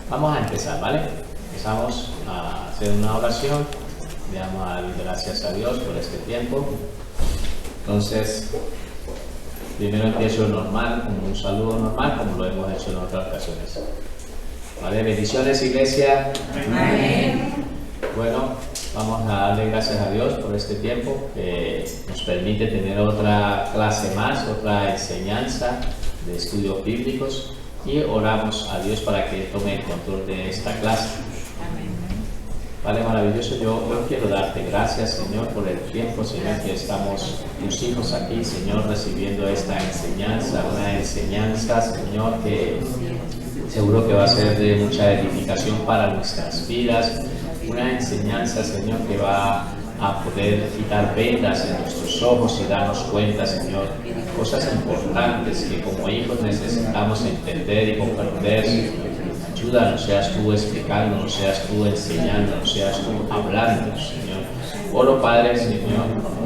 Vamos a empezar, ¿vale? Empezamos a hacer una oración. Le damos a dar gracias a Dios por este tiempo. Entonces, primero empiezo normal, como un saludo normal, como lo hemos hecho en otras ocasiones. ¿Vale? Bendiciones, iglesia. Amén. Bueno, vamos a darle gracias a Dios por este tiempo que nos permite tener otra clase más, otra enseñanza de estudios bíblicos, y oramos a Dios para que tome el control de esta clase. Vale, maravilloso. Yo quiero darte gracias, Señor, por el tiempo, Señor, que estamos tus hijos aquí, Señor, recibiendo esta enseñanza, una enseñanza, Señor, que seguro que va a ser de mucha edificación para nuestras vidas, una enseñanza, Señor, que va a poder quitar vendas en nuestros ojos y darnos cuenta, Señor, cosas importantes que como hijos necesitamos entender y comprender, Señor. Ayúdanos, seas tú explicándonos, seas tú enseñándonos, seas tú hablándonos, Señor. Oro, Padre, Señor,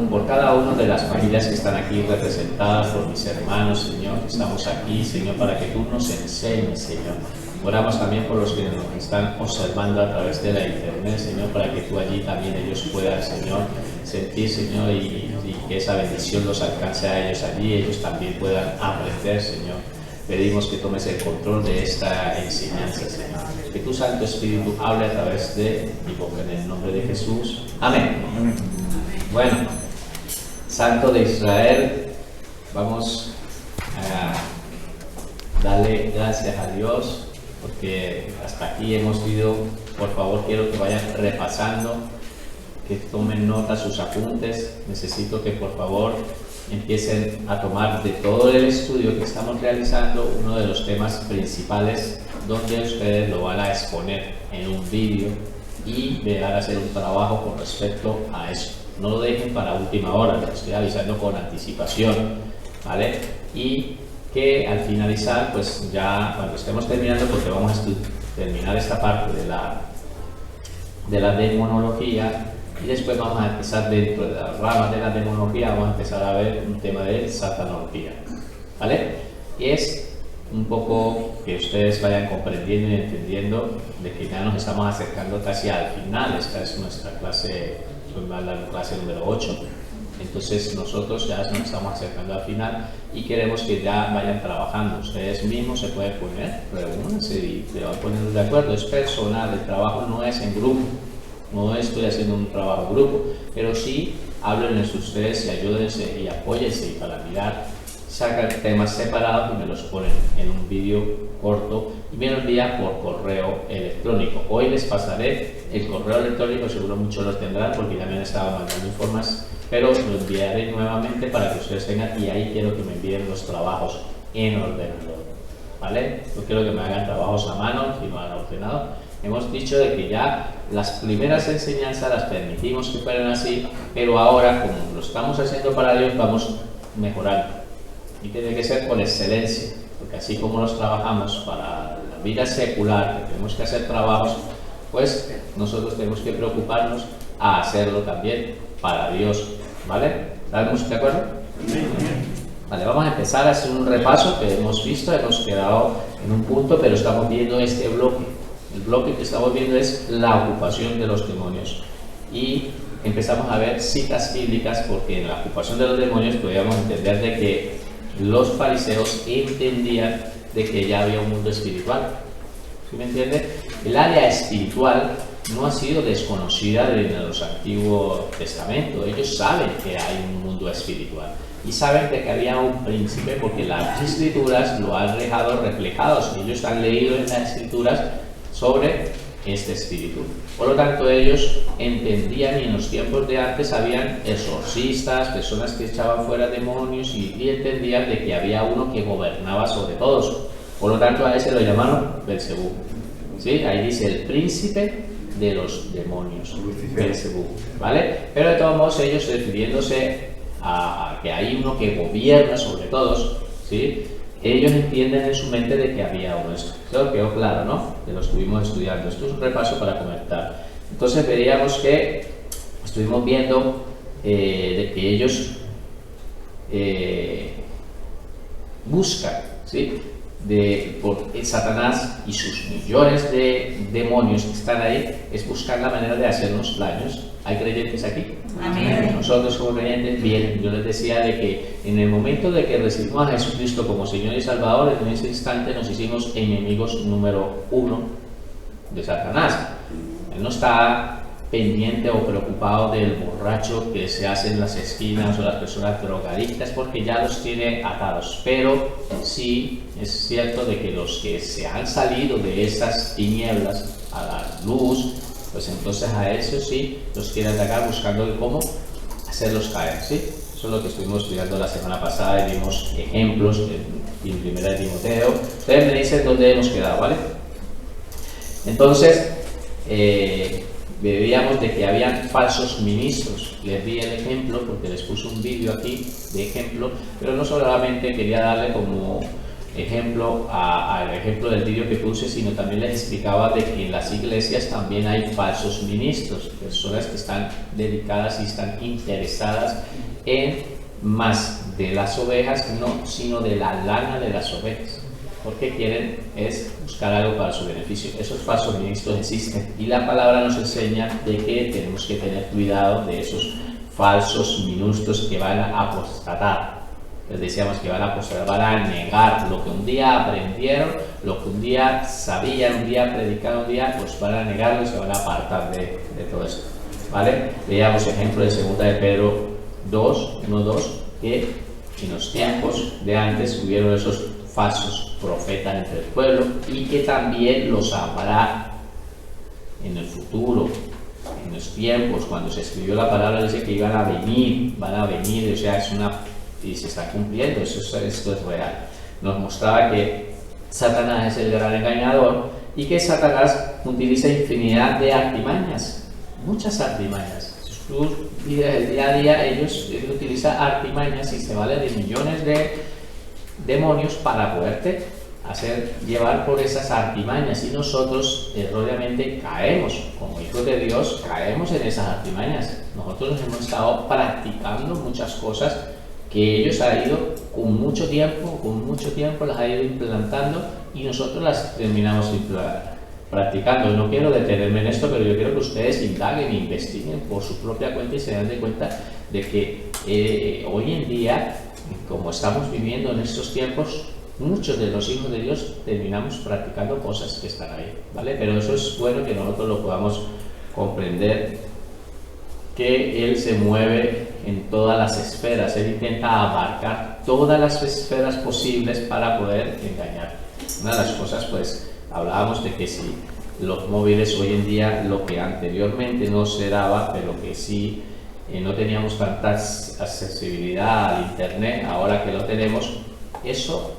por cada una de las familias que están aquí representadas, por mis hermanos, Señor, que estamos aquí, Señor, para que tú nos enseñes, Señor. Oramos también por los que nos están observando a través de la internet, Señor, para que tú allí también ellos puedan, Señor, sentir, Señor, y que esa bendición los alcance a ellos allí, ellos también puedan aprender, Señor. Pedimos que tomes el control de esta enseñanza, Señor. Que tu Santo Espíritu hable a través de mi boca, en el nombre de Jesús. Amén. Bueno, Santo de Israel, vamos a darle gracias a Dios, porque hasta aquí hemos ido. Por favor, quiero que vayan repasando, que tomen nota, sus apuntes. Necesito que por favor empiecen a tomar de todo el estudio que estamos realizando uno de los temas principales, donde ustedes lo van a exponer en un vídeo y van a hacer un trabajo con respecto a eso. No lo dejen para última hora, les estoy avisando con anticipación, ¿vale? Y que al finalizar, pues ya cuando estemos terminando, porque vamos a terminar esta parte de la demonología, y después vamos a empezar dentro de las ramas de la demonología, vamos a empezar a ver un tema de satanología, ¿vale? Y es un poco que ustedes vayan comprendiendo y entendiendo de que ya nos estamos acercando casi al final. Esta es nuestra clase, la clase número 8. Entonces nosotros ya nos estamos acercando al final y queremos que ya vayan trabajando. Ustedes mismos se pueden poner, reúnanse y se van poniendo de acuerdo. Es personal, el trabajo no es en grupo. No estoy haciendo un trabajo en grupo, pero sí hablen entre ustedes y ayúdense y apóyense, y para mirar, sacan temas separados y me los ponen en un vídeo corto y me lo envían por correo electrónico. Hoy les pasaré el correo electrónico, seguro muchos los tendrán porque ya me han estado mandando informes, pero lo enviaré nuevamente para que ustedes tengan, y ahí quiero que me envíen los trabajos en ordenador, ¿vale? No quiero que me hagan trabajos a mano, sino al ordenador. Hemos dicho de que ya las primeras enseñanzas las permitimos que fueran así, pero ahora, como lo estamos haciendo para Dios, vamos mejorando. Y tiene que ser con excelencia, porque así como los trabajamos para la vida secular, que tenemos que hacer trabajos, pues nosotros tenemos que preocuparnos a hacerlo también para Dios, ¿vale? ¿Estamos de acuerdo? Vale, vamos a empezar a hacer un repaso que hemos visto. Hemos quedado en un punto, pero estamos viendo este bloque. El bloque que estamos viendo es la ocupación de los demonios, y empezamos a ver citas bíblicas, porque en la ocupación de los demonios podíamos entender de que los fariseos entendían de que ya había un mundo espiritual. ¿Sí me entiende? El área espiritual no ha sido desconocida en los Antiguos Testamentos. Ellos saben que hay un mundo espiritual y saben de que había un príncipe, porque las escrituras lo han dejado reflejados. Ellos han leído en las escrituras sobre este espíritu. Por lo tanto, ellos entendían, y en los tiempos de antes habían exorcistas, personas que echaban fuera demonios, y entendían de que había uno que gobernaba sobre todos. Por lo tanto, a ese lo llamaron Belcebú. ¿Sí? Ahí dice el príncipe de los demonios, Belcebú, ¿vale? Pero de todos modos, ellos refiriéndose a que hay uno que gobierna sobre todos, ¿sí? Ellos entienden en su mente de que había uno. Esto quedó claro, ¿no? Que lo estuvimos estudiando. Esto es un repaso para comentar. Entonces veríamos que estuvimos viendo de que ellos buscan, ¿sí? por Satanás y sus millones de demonios que están ahí es buscar la manera de hacernos daños. ¿Hay creyentes aquí? Amén. Nosotros como creyentes, bien, yo les decía de que en el momento de que recibimos a Jesucristo como Señor y Salvador, en ese instante nos hicimos enemigos número 1 de Satanás. Él no está pendiente o preocupado del borracho que se hace en las esquinas o las personas drogadictas, porque ya los tiene atados. Pero sí es cierto de que los que se han salido de esas tinieblas a la luz, pues entonces a esos sí los quiere atacar buscando cómo hacerlos caer, ¿sí? Eso es lo que estuvimos estudiando la semana pasada y vimos ejemplos en Primera de Timoteo. Ustedes me dicen dónde hemos quedado, ¿vale? Entonces, veíamos de que habían falsos ministros. Les di el ejemplo porque les puse un vídeo aquí de ejemplo, pero no solamente quería darle como ejemplo al ejemplo del vídeo que puse, sino también les explicaba de que en las iglesias también hay falsos ministros, personas que están dedicadas y están interesadas en más de las ovejas, no, sino de la lana de las ovejas, porque quieren es buscar algo para su beneficio. Esos falsos ministros existen y la palabra nos enseña de que tenemos que tener cuidado de esos falsos ministros que van a apostatar. Les decíamos que van a apostatar, van a negar lo que un día aprendieron, lo que un día sabían, un día predicaron, un día, pues van a negarlo y se van a apartar de todo esto, ¿vale? Veíamos ejemplo de 2 de Pedro 2, 1, 2, que en los tiempos de antes hubieron esos falsos profetas entre el pueblo y que también los habrá en el futuro, en los tiempos. Cuando se escribió la palabra dice que van a venir, o sea, es una, y se está cumpliendo, esto es real. Nos mostraba que Satanás es el gran engañador y que Satanás utiliza infinidad de artimañas, muchas artimañas. Tú vives el día a día, ellos utilizan artimañas y se vale de millones de demonios para poderte hacer llevar por esas artimañas, y nosotros erróneamente caemos, como hijos de Dios, caemos en esas artimañas. Nosotros hemos estado practicando muchas cosas que ellos han ido con mucho tiempo las han ido implantando y nosotros las terminamos practicando. No quiero detenerme en esto, pero yo quiero que ustedes indaguen e investiguen por su propia cuenta y se den de cuenta de que hoy en día, como estamos viviendo en estos tiempos, muchos de los hijos de Dios terminamos practicando cosas que están ahí, ¿vale? Pero eso es bueno que nosotros lo podamos comprender, que Él se mueve en todas las esferas. Él intenta abarcar todas las esferas posibles para poder engañar. Una de las cosas, pues, hablábamos de que si los móviles hoy en día, lo que anteriormente no se daba, pero que sí no teníamos tanta accesibilidad al internet, ahora que lo tenemos, eso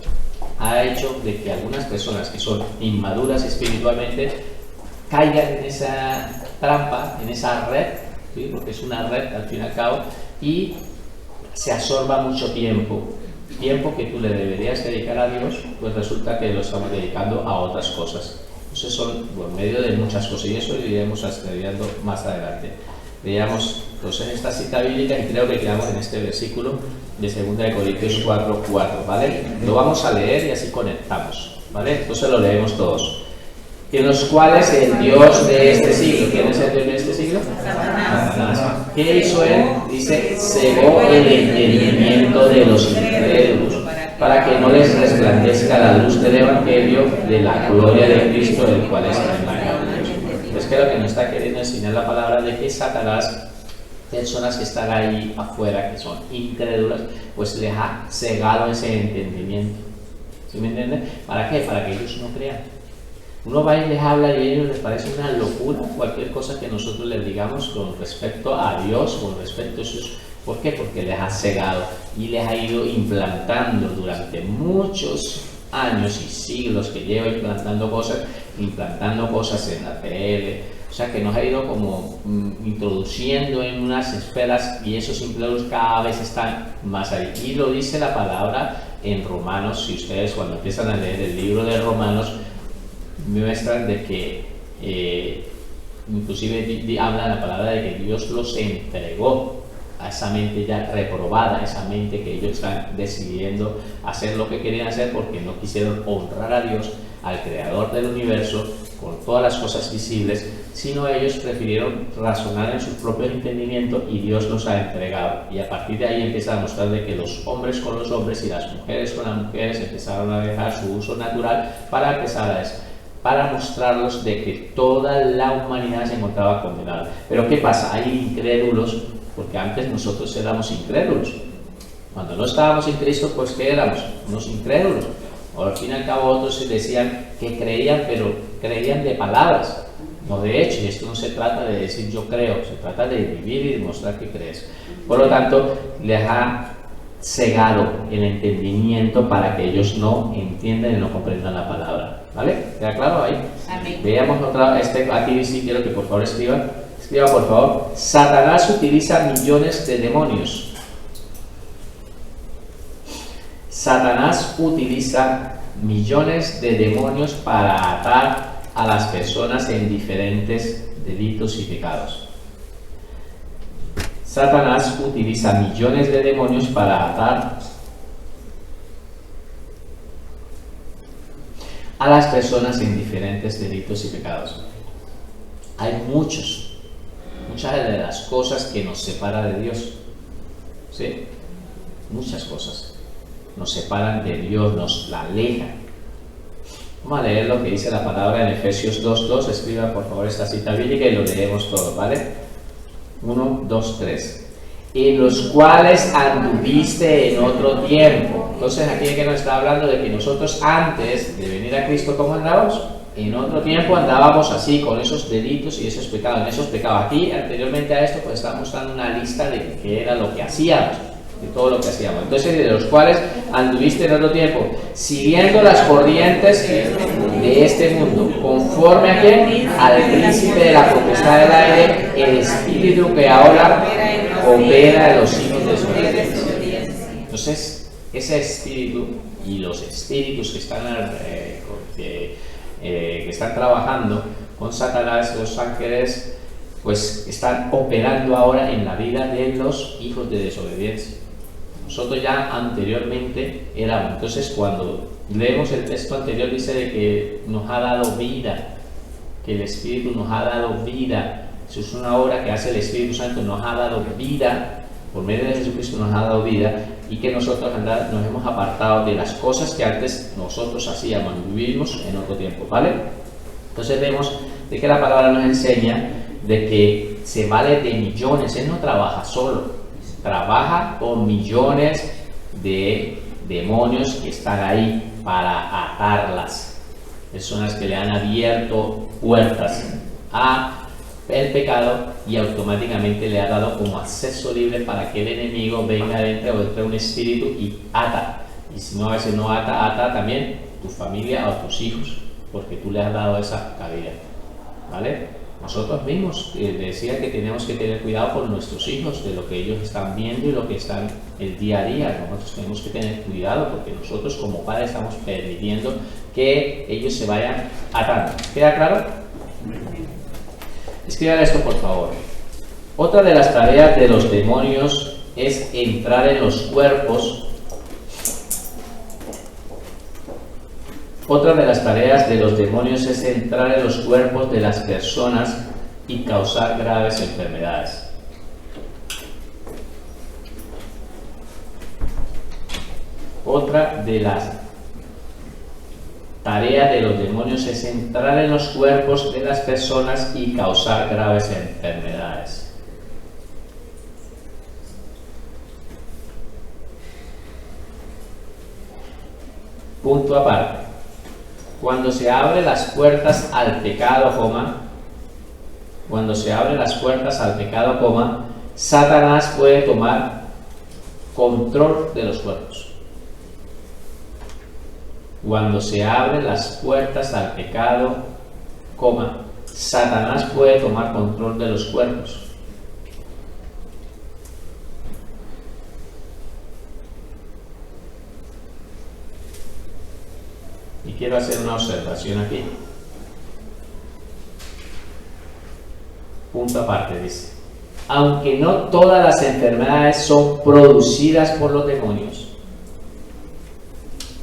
ha hecho de que algunas personas que son inmaduras espiritualmente caigan en esa trampa, en esa red, ¿sí? Porque es una red al fin y al cabo, y se absorba mucho tiempo que tú le deberías dedicar a Dios, pues resulta que lo estamos dedicando a otras cosas. Entonces son por medio de muchas cosas, y eso lo iremos estudiando más adelante. Veamos entonces esta cita bíblica y creo que quedamos en este versículo de 2 Corintios 4:4, ¿vale? Lo vamos a leer y así conectamos, ¿vale? Entonces lo leemos todos. En los cuales el Dios de este siglo, ¿quién es el Dios de este siglo? Satanás. ¿Qué hizo él? Dice, cegó el entendimiento de los incrédulos, para que no les resplandezca la luz del Evangelio de la gloria de Cristo, el cual es el engaño de Dios. Es que lo que nos está queriendo enseñar la palabra de que Satanás, personas que están ahí afuera, que son incrédulas, pues les ha cegado ese entendimiento. ¿Sí me entienden? ¿Para qué? Para que ellos no crean. Uno va y les habla y a ellos les parece una locura cualquier cosa que nosotros les digamos con respecto a Dios, con respecto a sus... ¿Por qué? Porque les ha cegado y les ha ido implantando durante muchos años y siglos que lleva implantando cosas en la tele. O sea que nos ha ido como introduciendo en unas esferas, y esos incrédulos cada vez están más ahí. Y lo dice la palabra en Romanos. Si ustedes cuando empiezan a leer el libro de Romanos muestran de que inclusive habla la palabra de que Dios los entregó a esa mente ya reprobada, esa mente que ellos están decidiendo hacer lo que querían hacer porque no quisieron honrar a Dios, al creador del universo, con todas las cosas visibles, sino ellos prefirieron razonar en su propio entendimiento y Dios los ha entregado. Y a partir de ahí empieza a mostrar de que los hombres con los hombres y las mujeres con las mujeres empezaron a dejar su uso natural para empezar a eso, para mostrarlos de que toda la humanidad se encontraba condenada. Pero ¿qué pasa? Hay incrédulos, porque antes nosotros éramos incrédulos. Cuando no estábamos en Cristo, pues ¿qué éramos? Unos incrédulos. O al fin y al cabo otros se decían que creían, pero creían de palabras, no de hecho. Y esto no se trata de decir yo creo, se trata de vivir y demostrar que crees. Por lo tanto, les ha cegado el entendimiento para que ellos no entiendan y no comprendan la palabra. ¿Vale? ¿Queda claro ahí? Amén. Veamos otra, aquí sí quiero que por favor escriban. Escriban por favor. Satanás utiliza millones de demonios. Satanás utiliza millones de demonios para atar a las personas en diferentes delitos y pecados. Satanás utiliza millones de demonios para atar a las personas en diferentes delitos y pecados. Hay muchas de las cosas que nos separan de Dios. ¿Sí? Muchas cosas nos separan de Dios, nos la alejan. Vamos a leer lo que dice la palabra en Efesios 2:2. Escriba por favor esta cita bíblica y lo leemos todo, ¿vale? 1, 2, 3. En los cuales anduviste en otro tiempo. Entonces aquí es que nos está hablando de que nosotros antes de venir a Cristo, ¿cómo andábamos? En otro tiempo andábamos así, con esos delitos y esos pecados. En esos pecados. Aquí, anteriormente a esto, pues estamos dando una lista de qué era lo que hacíamos, de todo lo que hacíamos. Entonces, de los cuales anduviste en otro tiempo, siguiendo las corrientes de este mundo, conforme a quién, al príncipe de la potestad del aire, el espíritu que ahora opera en los hijos de su desobediencia. Entonces, ese espíritu y los espíritus que están trabajando con Satanás, los ángeles, pues están operando ahora en la vida de los hijos de desobediencia. Nosotros ya anteriormente éramos. Entonces, cuando leemos el texto anterior, dice de que nos ha dado vida, que el Espíritu nos ha dado vida. Eso es una obra que hace el Espíritu Santo, nos ha dado vida, por medio de Jesucristo nos ha dado vida, y que nosotros nos hemos apartado de las cosas que antes nosotros hacíamos, vivimos en otro tiempo, ¿vale? Entonces vemos de que la palabra nos enseña de que se vale de millones. Él no trabaja solo, trabaja con millones de demonios que están ahí para atarlas, personas que le han abierto puertas a el pecado y automáticamente le ha dado como acceso libre para que el enemigo venga dentro o entre un espíritu y ata. Y si no, a veces no ata también tu familia o tus hijos, porque tú le has dado esa cabida, ¿vale? Nosotros mismos decía que tenemos que tener cuidado con nuestros hijos, de lo que ellos están viendo y lo que están el día a día. Nosotros tenemos que tener cuidado porque nosotros como padres estamos permitiendo que ellos se vayan atando. ¿Queda claro? Escriban esto por favor. Otra de las tareas de los demonios es entrar en los cuerpos. Otra de las tareas de los demonios es entrar en los cuerpos de las personas y causar graves enfermedades. Otra de las tareas de los demonios es entrar en los cuerpos de las personas y causar graves enfermedades. Punto aparte. Cuando se abren las puertas al pecado, Satanás puede tomar control de los cuerpos. Cuando se abren las puertas al pecado, Satanás puede tomar control de los cuerpos. Y quiero hacer una observación aquí. Punto aparte, dice. aunque no todas las enfermedades son producidas por los demonios,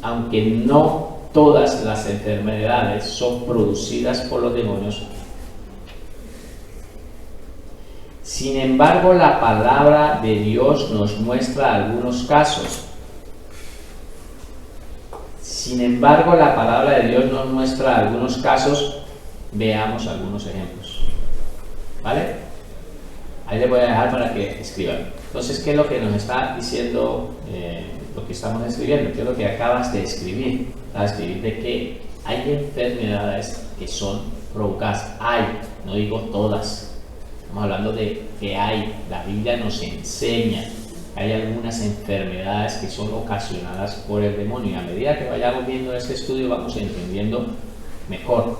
aunque no todas las enfermedades son producidas por los demonios, sin embargo, la palabra de Dios nos muestra algunos casos. Sin embargo, la palabra de Dios nos muestra algunos casos. Veamos algunos ejemplos. ¿Vale? Ahí les voy a dejar para que escriban. Entonces, ¿qué es lo que nos está diciendo lo que estamos escribiendo? ¿Qué es lo que acabas de escribir? Acabas de escribir de que hay enfermedades que son provocadas. Hay, no digo todas. Estamos hablando de que hay. La Biblia nos enseña que hay algunas enfermedades que son ocasionadas por el demonio. Y a medida que vayamos viendo este estudio, vamos entendiendo mejor.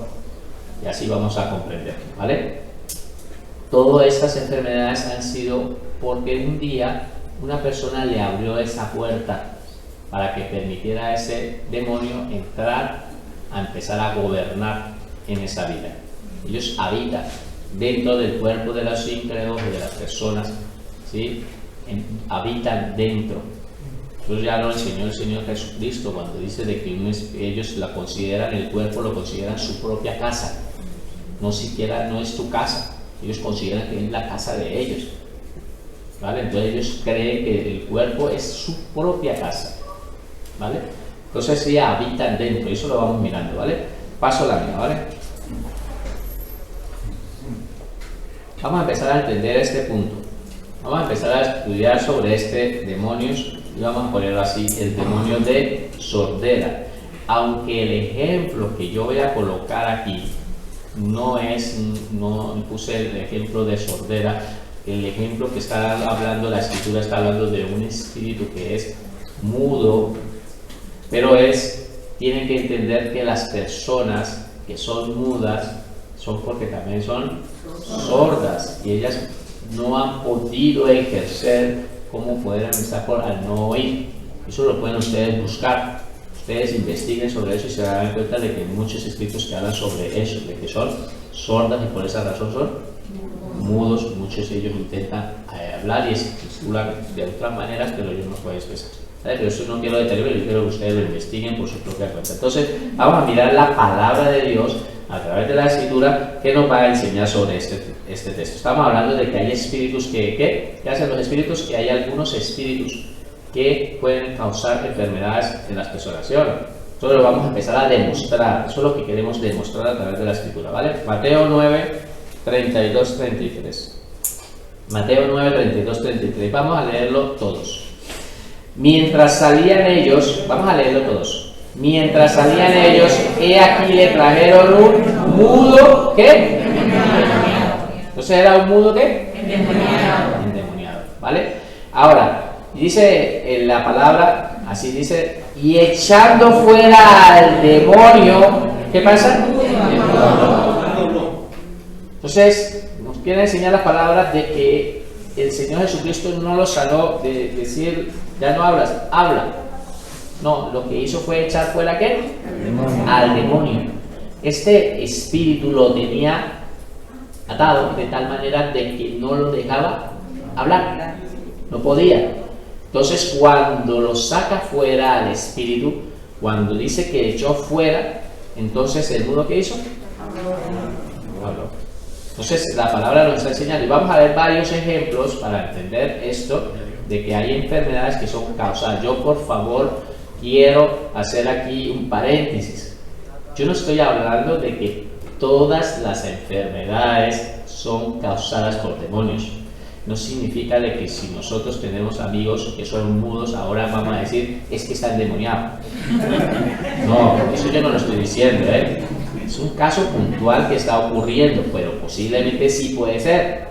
Y así vamos a comprender. ¿Vale? Todas estas enfermedades han sido porque un día una persona le abrió esa puerta para que permitiera a ese demonio entrar a empezar a gobernar en esa vida. Ellos habitan dentro del cuerpo de los incrédulos, de las personas, ¿sí? Habitan dentro. Eso ya lo enseñó el Señor Jesucristo cuando dice de que ellos la consideran, el cuerpo lo consideran su propia casa. No siquiera, no es tu casa. Ellos consideran que es la casa de ellos. ¿Vale? Entonces ellos creen que el cuerpo es su propia casa. ¿Vale? Entonces ya habitan dentro. Eso lo vamos mirando. ¿Vale? Paso a la mía. ¿Vale? Vamos a empezar a entender este punto. Vamos a empezar a estudiar sobre este demonios y vamos a ponerlo así, el demonio de sordera. Aunque el ejemplo que yo voy a colocar aquí no puse el ejemplo de sordera, el ejemplo que está hablando la escritura está hablando de un espíritu que es mudo, pero tienen que entender que las personas que son mudas son porque también son sordas y ellas no han podido ejercer como pueden estar al no oír. Eso lo pueden ustedes buscar. Ustedes investiguen sobre eso y se darán cuenta de que hay muchos escritos que hablan sobre eso, de que son sordas y por esa razón son mudos. Muchos de ellos intentan hablar y gesticular de otras maneras, pero ellos no pueden expresar. Pero eso no quiero detenerme, yo quiero que ustedes lo investiguen por su propia cuenta. Entonces, vamos a mirar la palabra de Dios a través de la escritura que nos va a enseñar sobre este texto. Estamos hablando de que hay espíritus ¿qué hacen los espíritus? Que hay algunos espíritus que pueden causar enfermedades en las personas, ¿sí o no? Entonces lo vamos a empezar a demostrar. Eso es lo que queremos demostrar a través de la escritura, ¿vale? Mateo 9, 32, 33. Mateo 9, 32, 33. Vamos a leerlo todos. Mientras salían ellos, vamos a leerlo todos. Mientras salían ellos, he aquí le trajeron un mudo, ¿qué? Entonces era un mudo, ¿qué? Endemoniado, ¿vale? Ahora, dice en la palabra, así dice, y echando fuera al demonio, ¿qué pasa? Entonces, nos quiere enseñar las palabras de que el Señor Jesucristo no lo sanó de decir, ya no hablas, habla. No, lo que hizo fue echar fuera ¿qué? Al demonio. Este espíritu lo tenía atado de tal manera de que no lo dejaba hablar, no podía. Entonces cuando lo saca fuera al espíritu, cuando dice que echó fuera, entonces el mudo ¿qué hizo? Habló. Entonces la palabra nos está enseñando y vamos a ver varios ejemplos para entender esto de que hay enfermedades que son causadas. Yo por favor quiero hacer aquí un paréntesis. Yo no estoy hablando de que todas las enfermedades son causadas por demonios. No significa de que si nosotros tenemos amigos que son mudos, ahora vamos a decir, es que está endemoniado. No, eso yo no lo estoy diciendo, ¿eh? Es un caso puntual que está ocurriendo, pero posiblemente sí puede ser.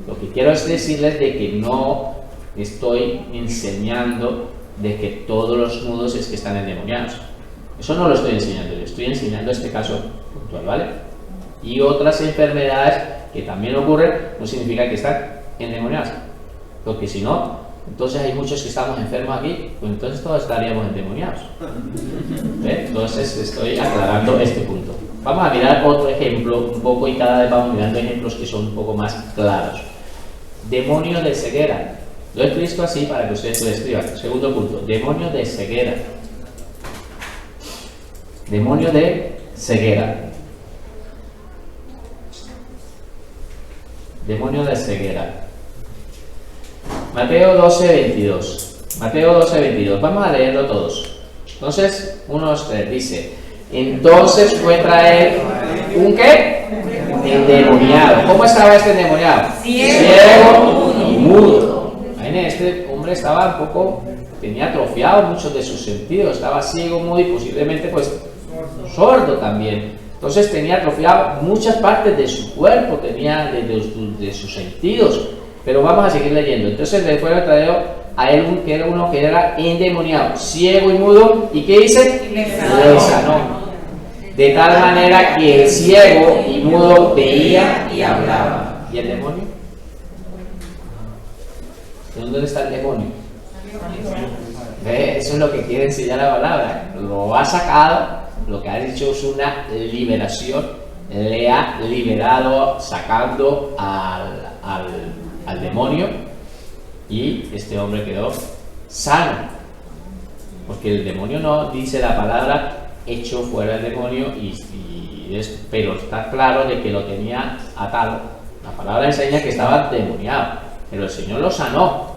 Lo que quiero es decirles de que no estoy enseñando de que todos los mudos es que están endemoniados. Eso no lo estoy enseñando, yo estoy enseñando este caso puntual, ¿vale? Y otras enfermedades que también ocurren no significa que están endemoniados, porque si no, entonces hay muchos que estamos enfermos aquí, pues entonces todos estaríamos endemoniados. ¿Ve? Entonces estoy aclarando este punto. Vamos a mirar otro ejemplo un poco y cada vez vamos mirando ejemplos que son un poco más claros. Demonio de ceguera. Lo he escrito así para que ustedes lo escriban. Segundo punto, demonio de ceguera. Demonio de ceguera. Demonio de ceguera. Mateo 12:22. Mateo 12:22. Vamos a leerlo todos. Entonces, 1, 2, 3 dice: entonces fue traer un ¿qué? Endemoniado. ¿Cómo estaba este endemoniado? Ciego y mudo. Este hombre estaba un poco, tenía atrofiado muchos de sus sentidos, estaba ciego, mudo y posiblemente pues sordo también. Entonces tenía atrofiado muchas partes de su cuerpo, tenía de sus sentidos. Pero vamos a seguir leyendo. Entonces le fue traído a él que era uno que era endemoniado, ciego y mudo. ¿Y qué dice? Le sanó. De tal manera que el ciego y mudo veía y hablaba. ¿Y el demonio? ¿Dónde está el demonio? Eso es lo que quiere enseñar la palabra. Lo ha sacado, lo que ha dicho es una liberación. Le ha liberado sacando al demonio, y este hombre quedó sano. Porque el demonio no dice la palabra hecho fuera el demonio, pero está claro de que lo tenía atado. La palabra enseña que estaba demoniado, pero el Señor lo sanó,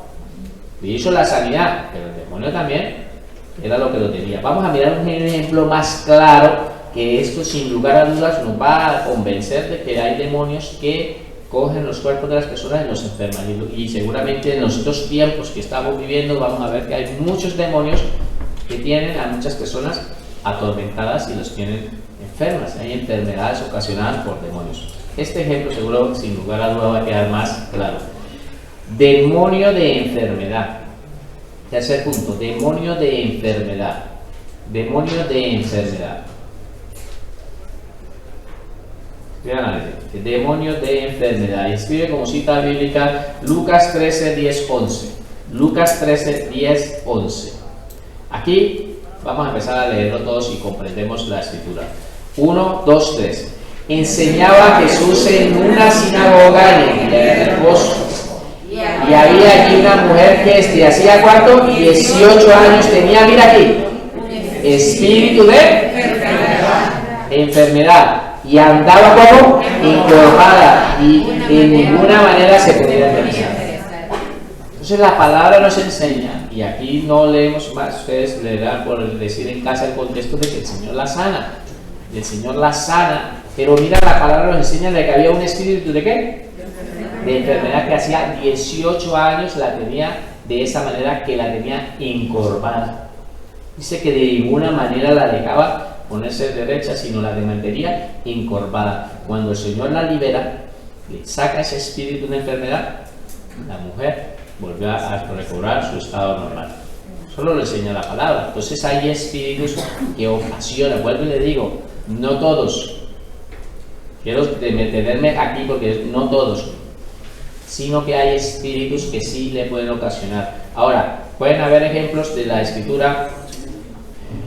le hizo la sanidad, pero el demonio también era lo que lo tenía. Vamos a mirar un ejemplo más claro, que esto sin lugar a dudas nos va a convencer de que hay demonios que cogen los cuerpos de las personas y los enferman. Y seguramente en los otros tiempos que estamos viviendo vamos a ver que hay muchos demonios que tienen a muchas personas atormentadas y los tienen enfermas. Hay enfermedades ocasionadas por demonios. Este ejemplo seguro, sin lugar a dudas, va a quedar más claro. Demonio de enfermedad. Tercer punto, demonio de enfermedad. Demonio de enfermedad. Demonio de enfermedad. Y escribe como cita bíblica Lucas 13, 10, 11. Lucas 13, 10, 11. Aquí vamos a empezar a leerlo todos y comprendemos la escritura. 1, 2, 3. Enseñaba Jesús en una sinagoga en el reposo. Y había allí una mujer que desde hacía ¿cuánto? 18 años tenía, mira aquí, espíritu de enfermedad. Y andaba como encorvada y de ninguna manera se podía enderezar. Entonces la palabra nos enseña, y aquí no leemos más, ustedes leerán por decir en casa el contexto de que el Señor la sana. El Señor la sana, pero mira, la palabra nos enseña de que había un espíritu de ¿qué? De enfermedad, que hacía 18 años la tenía de esa manera, que la tenía encorvada. Dice que de ninguna manera la dejaba ponerse derecha, sino la mantenía encorvada. Cuando el Señor la libera, le saca ese espíritu de enfermedad, la mujer volvió a recobrar su estado normal. Solo le enseña la palabra. Entonces hay espíritus que ocasionan, vuelvo y le digo, no todos, quiero detenerme aquí porque no todos, sino que hay espíritus que sí le pueden ocasionar. Ahora, pueden haber ejemplos de la Escritura.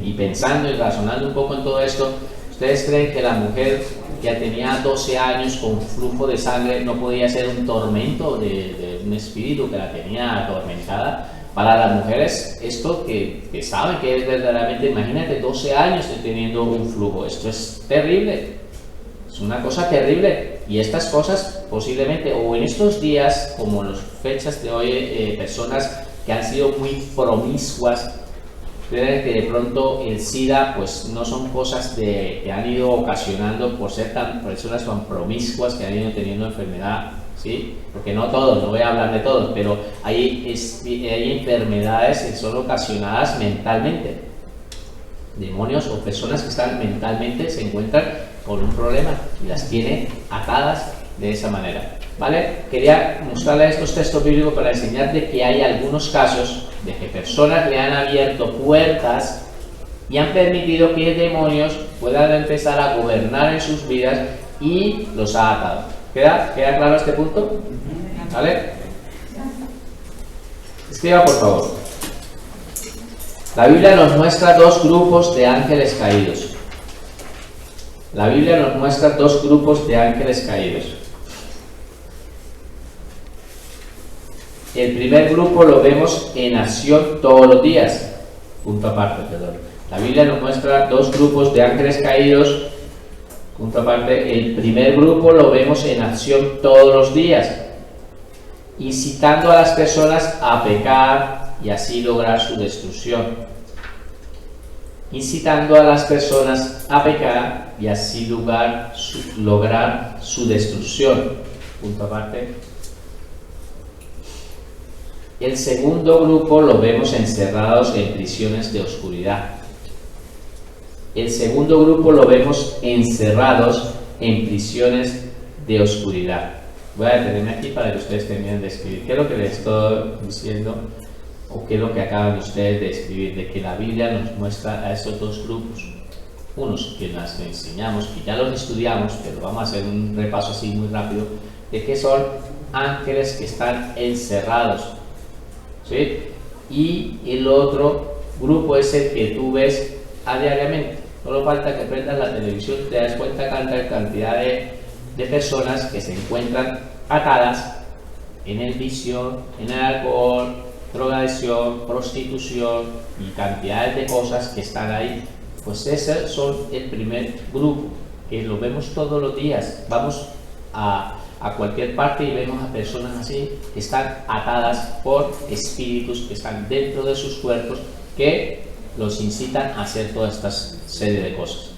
Y pensando y razonando un poco en todo esto, ¿ustedes creen que la mujer que tenía 12 años con flujo de sangre no podía ser un tormento de un espíritu que la tenía atormentada? Para las mujeres, esto que saben que es verdaderamente, imagínate 12 años teniendo un flujo, esto es terrible, es una cosa terrible. Y estas cosas posiblemente, o en estos días, como las fechas de hoy, personas que han sido muy promiscuas, creen que de pronto el SIDA pues no son cosas que han ido ocasionando por ser personas tan promiscuas que han ido teniendo enfermedad, ¿sí? Porque no todos, no voy a hablar de todos, pero hay enfermedades que son ocasionadas mentalmente. Demonios o personas que están mentalmente se encuentran con un problema y las tiene atadas de esa manera, ¿vale? Quería mostrarles estos textos bíblicos para enseñarte que hay algunos casos de que personas le han abierto puertas y han permitido que demonios puedan empezar a gobernar en sus vidas y los ha atado. ¿Queda claro este punto? ¿Vale? Escriba por favor. La Biblia nos muestra dos grupos de ángeles caídos. La Biblia nos muestra dos grupos de ángeles caídos. el primer grupo lo vemos en acción todos los días. Punto aparte, perdón. La Biblia nos muestra dos grupos de ángeles caídos. Punto aparte, el primer grupo lo vemos en acción todos los días, incitando a las personas a pecar y así lograr su destrucción. Incitando a las personas a pecar y así lograr su destrucción. Punto aparte. El segundo grupo lo vemos encerrados en prisiones de oscuridad. El segundo grupo lo vemos encerrados en prisiones de oscuridad. Voy a detenerme aquí para que ustedes terminen de escribir. ¿Qué es lo que les estoy diciendo? ¿O qué es lo que acaban ustedes de escribir? De que la Biblia nos muestra a estos dos grupos. Unos que las enseñamos, que ya los estudiamos, pero vamos a hacer un repaso así muy rápido, de que son ángeles que están encerrados, ¿sí? Y el otro grupo es el que tú ves a diariamente. Solo falta que prendas la televisión y te das cuenta de la cantidad de personas que se encuentran atadas en el vicio, en el alcohol, drogadicción, prostitución y cantidades de cosas que están ahí. Pues esos son el primer grupo, que lo vemos todos los días. Vamos a cualquier parte y vemos a personas así que están atadas por espíritus que están dentro de sus cuerpos, que los incitan a hacer toda esta serie de cosas.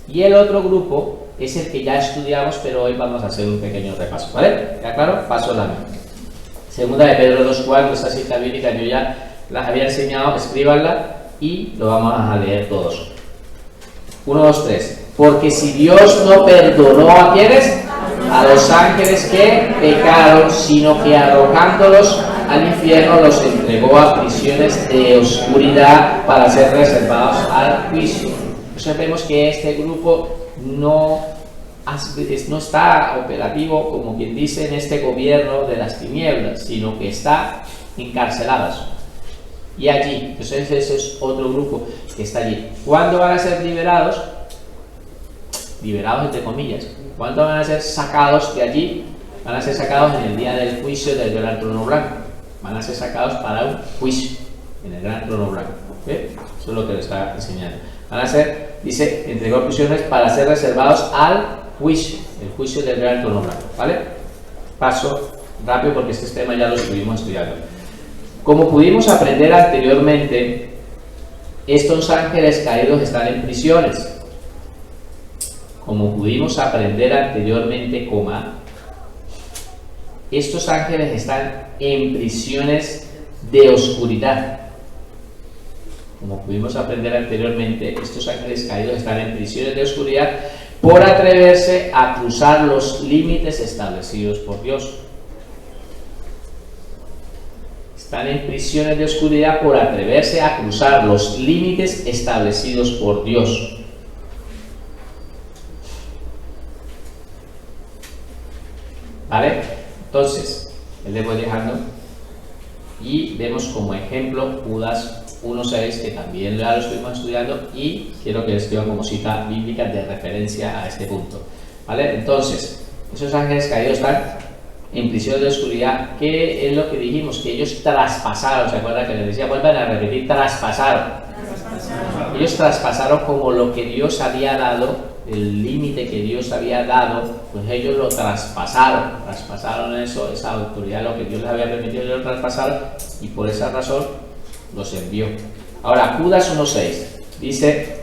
Y el otro grupo es el que ya estudiamos, pero hoy vamos a hacer un pequeño repaso, ¿vale? ¿Ya claro? Paso la mano. Segunda de Pedro 2:4, esta cita bíblica yo ya las había enseñado, escríbanla y lo vamos a leer todos. 1, 2, 3. Porque si Dios no perdonó a quienes, a los ángeles que pecaron, sino que arrojándolos al infierno los entregó a prisiones de oscuridad para ser reservados al juicio. Entonces vemos que este grupo no está operativo, como quien dice, en este gobierno de las tinieblas, sino que está encarcelados. Y allí, entonces ese es otro grupo que está allí. ¿Cuándo van a ser liberados? Liberados entre comillas. ¿Cuándo van a ser sacados de allí? Van a ser sacados en el día del juicio del gran trono blanco. Van a ser sacados para un juicio en el gran trono blanco. ¿Okay? Eso es lo que le está enseñando. Van a ser, dice, entregó prisiones para ser reservados al juicio, el juicio del gran trono blanco. ¿Vale? Paso rápido porque este tema ya lo estuvimos estudiando. Como pudimos aprender anteriormente, estos ángeles caídos están en prisiones. Como pudimos aprender anteriormente, estos ángeles están en prisiones de oscuridad. Como pudimos aprender anteriormente, estos ángeles caídos están en prisiones de oscuridad por atreverse a cruzar los límites establecidos por Dios. Están en prisiones de oscuridad por atreverse a cruzar los límites establecidos por Dios. ¿Vale? Entonces, les voy dejando y vemos como ejemplo Judas 1:6, que también ya lo estuvimos estudiando, y quiero que les escriban como cita bíblica de referencia a este punto. ¿Vale? Entonces, esos ángeles caídos están en prisión de oscuridad. ¿Qué es lo que dijimos? Que ellos traspasaron, ¿se acuerdan que les decía? Vuelvan a repetir, traspasaron. Ellos traspasaron como lo que Dios había dado, el límite que Dios había dado, pues ellos lo traspasaron eso, esa autoridad, lo que Dios les había permitido, ellos lo traspasaron y por esa razón los envió. Ahora, Judas 1:6 dice: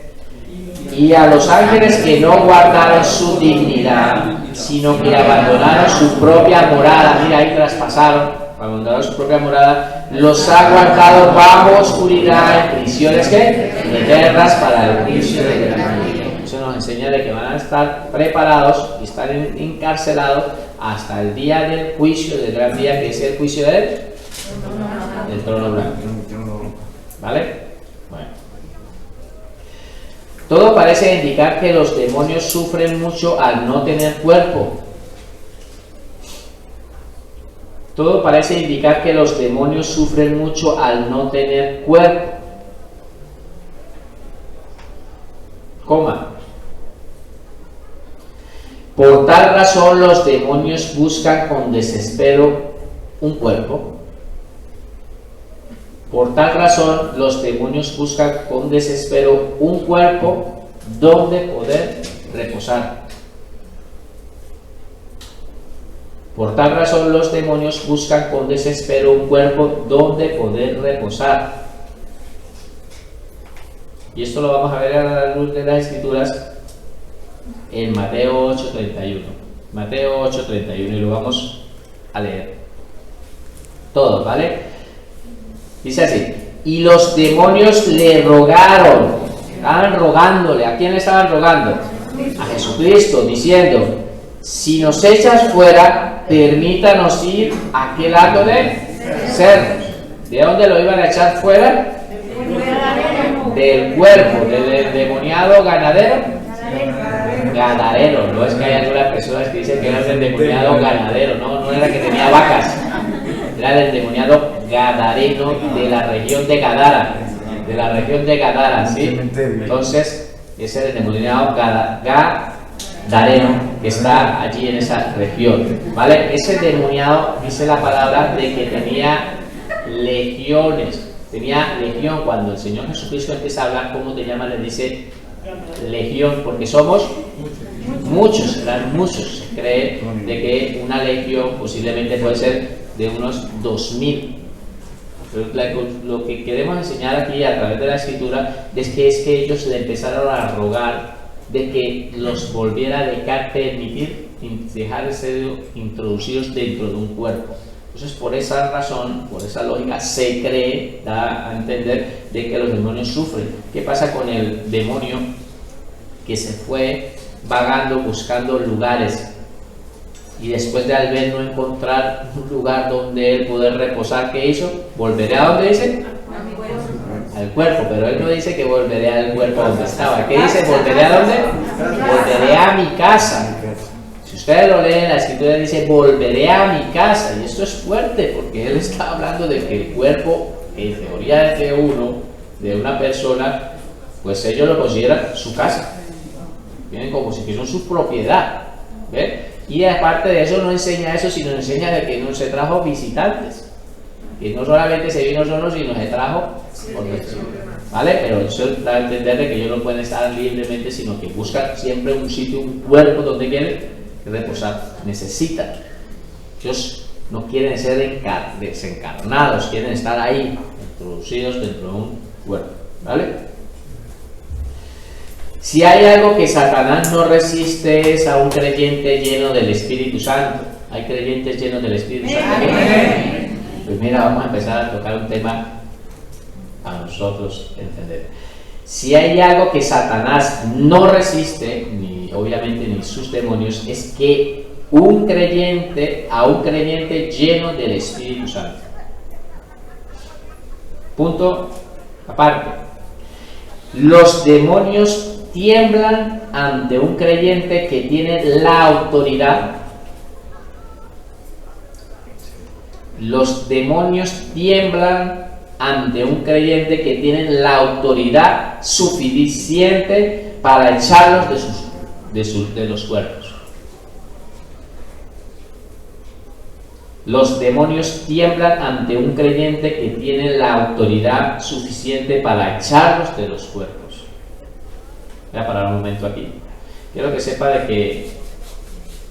y a los ángeles que no guardaron su dignidad, sino que abandonaron su propia morada, mira, ahí traspasaron, abandonaron su propia morada, los ha guardado bajo oscuridad en prisiones eternas para el juicio de gran día. Eso nos enseña de que van a estar preparados y estar encarcelados hasta el día del juicio del gran día, que es el juicio del trono blanco. ¿Vale? Bueno. Todo parece indicar que los demonios sufren mucho al no tener cuerpo. Todo parece indicar que los demonios sufren mucho al no tener cuerpo. Por tal razón los demonios buscan con desespero un cuerpo. Por tal razón, los demonios buscan con desespero un cuerpo donde poder reposar. Por tal razón, los demonios buscan con desespero un cuerpo donde poder reposar. Y esto lo vamos a ver a la luz de las Escrituras en Mateo 8:31. Mateo 8:31, y lo vamos a leer todo, ¿vale? Dice así: y los demonios le rogaron, estaban rogándole. ¿A quién le estaban rogando? A Jesucristo, diciendo: si nos echas fuera, permítanos ir a aquel lago de cerdos. ¿De dónde lo iban a echar fuera? Del cuerpo, del endemoniado ganadero. Gadareno, no es que hay algunas personas que dicen que era el endemoniado ganadero, no era que tenía vacas, era el endemoniado gadareno de la región de Gadara, ¿sí? Entonces, es el endemoniado gadareno que está allí en esa región, ¿vale? Ese endemoniado, dice la palabra, de que tenía legiones, cuando el Señor Jesucristo empieza a hablar, ¿cómo te llamas? Le dice legión, porque somos muchos, eran muchos. Se cree de que una legión posiblemente puede ser de unos 2000. Pero lo que queremos enseñar aquí a través de la Escritura es que ellos le empezaron a rogar de que los volviera a dejar permitir, dejar de ser introducidos dentro de un cuerpo. Entonces, por esa razón, por esa lógica, se cree, da a entender de que los demonios sufren. ¿Qué pasa con el demonio que se fue vagando, buscando lugares, y después de al ver no encontrar un lugar donde él poder reposar, ¿qué hizo? ¿Volveré a dónde dice? Al cuerpo, pero él no dice que volveré al cuerpo donde estaba. ¿Qué dice? ¿Volveré a dónde? Volveré a mi casa. Si ustedes lo leen, la Escritura dice: volveré a mi casa. Y esto es fuerte, porque él está hablando de que el cuerpo, en teoría es de una persona, pues ellos lo consideran su casa. Vienen como si fueran su propiedad. ¿Ve? Y aparte de eso, no enseña eso, sino enseña de que no se trajo visitantes. Que no solamente se vino solo, sino se trajo por vecino. ¿Vale? Pero eso da a entender de que ellos no pueden estar libremente, sino que buscan siempre un sitio, un cuerpo donde quieren reposar. Necesitan. Ellos no quieren ser desencarnados, quieren estar ahí, introducidos dentro de un cuerpo. ¿Vale? Si hay algo que Satanás no resiste, es a un creyente lleno del Espíritu Santo. ¿Hay creyentes llenos del Espíritu Santo? Pues mira, vamos a empezar a tocar un tema a nosotros entender. Si hay algo que Satanás no resiste, ni obviamente ni sus demonios, es que a un creyente lleno del Espíritu Santo. Punto aparte. Los demonios tiemblan ante un creyente que tiene la autoridad. Los demonios tiemblan ante un creyente que tiene la autoridad suficiente para echarlos de los cuerpos. Los demonios tiemblan ante un creyente que tiene la autoridad suficiente para echarlos de los cuerpos. Voy a parar un momento aquí. Quiero que sepa de que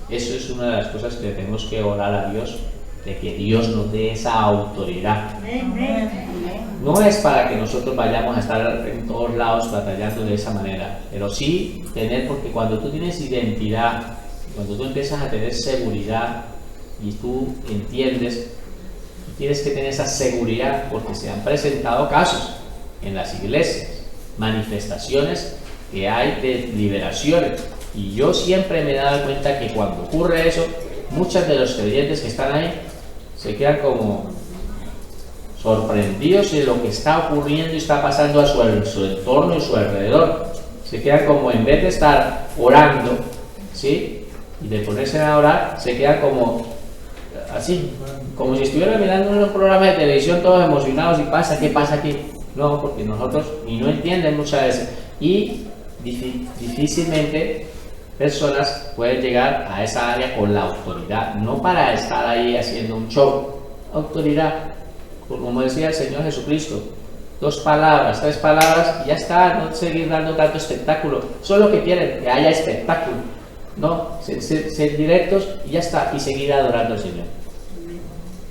eso es una de las cosas que tenemos que orar a Dios, de que Dios nos dé esa autoridad. No es para que nosotros vayamos a estar en todos lados batallando de esa manera, pero sí tener, porque cuando tú tienes identidad, cuando tú empiezas a tener seguridad y tú entiendes, tú tienes que tener esa seguridad, porque se han presentado casos en las iglesias, manifestaciones que hay de liberaciones, y yo siempre me he dado cuenta que cuando ocurre eso, muchos de los creyentes que están ahí se quedan como sorprendidos de lo que está ocurriendo y está pasando a su entorno y su alrededor. Se quedan como, en vez de estar orando, ¿sí?, y de ponerse a orar, se quedan como así, como si estuvieran mirando un programa de televisión todos emocionados. ¿Y qué pasa aquí? No, porque nosotros, y no entienden muchas veces, y difícilmente personas pueden llegar a esa área con la autoridad, no para estar ahí haciendo un show, autoridad, como decía el Señor Jesucristo, 2 palabras, 3 palabras y ya está, no seguir dando tanto espectáculo. Eso es lo que quieren, que haya espectáculo, no, ser directos y ya está, y seguir adorando al Señor.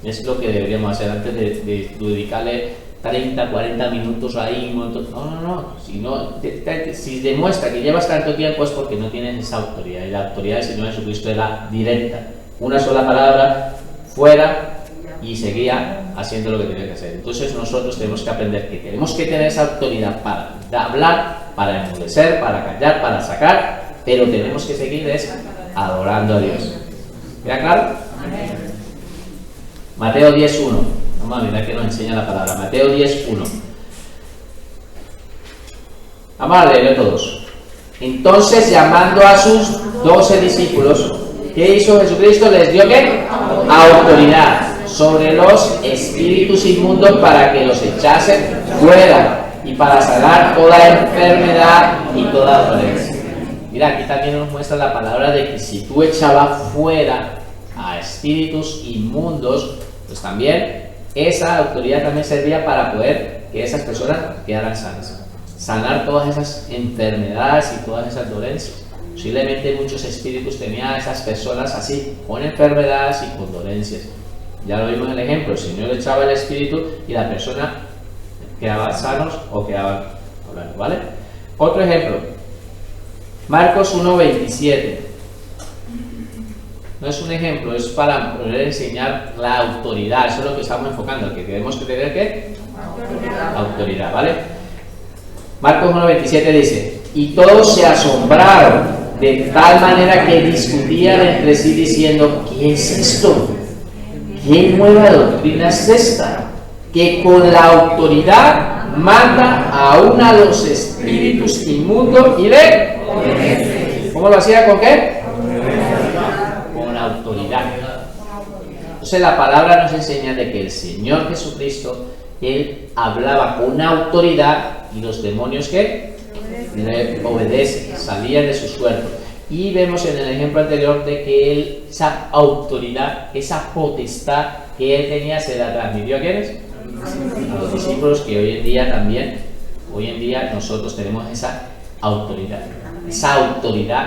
Es lo que deberíamos hacer antes de dedicarle 30, 40 minutos ahí, un montón. No, si demuestra que llevas tanto tiempo es porque no tienes esa autoridad, y la autoridad del Señor Jesucristo era directa, una sola palabra, fuera, y seguía haciendo lo que tenía que hacer. Entonces nosotros tenemos que aprender que tenemos que tener esa autoridad para hablar, para enmudecer, para callar, para sacar, pero tenemos que seguir adorando a Dios. ¿Queda claro? Amén. Mateo 10.1. Vamos a mirar que nos enseña la palabra. Mateo 10.1. Vamos a leerlo todos. Entonces, llamando a sus 12 discípulos, ¿qué hizo Jesucristo? Les dio ¿qué? Autoridad sobre los espíritus inmundos para que los echasen fuera y para sanar toda enfermedad y toda dolencia. Mira, aquí también nos muestra la palabra de que si tú echabas fuera a espíritus inmundos, pues también esa autoridad también servía para poder que esas personas quedaran sanas, sanar todas esas enfermedades y todas esas dolencias. Posiblemente muchos espíritus tenían a esas personas así, con enfermedades y con dolencias. Ya lo vimos en el ejemplo, el Señor echaba el espíritu y la persona quedaba sanos o quedaban hablando, ¿vale? Otro ejemplo, Marcos 1:27. No es un ejemplo, es para poder enseñar la autoridad. Eso es lo que estamos enfocando, que tenemos que tener ¿qué? Autoridad, ¿vale? Marcos 1:27 dice: y todos se asombraron de tal manera que discutían entre sí diciendo: ¿qué es esto? ¿Qué nueva doctrina es esta? Que con la autoridad manda aún a los espíritus inmundos y le... ¿Cómo lo hacía? ¿Con qué? Con autoridad. Entonces la palabra nos enseña de que el Señor Jesucristo, Él hablaba con autoridad y los demonios ¿qué? Le obedecen, salían de sus cuerpos. Y vemos en el ejemplo anterior de que Él, esa autoridad, esa potestad que Él tenía, se la transmitió ¿a quiénes? A los discípulos, que hoy en día nosotros tenemos esa autoridad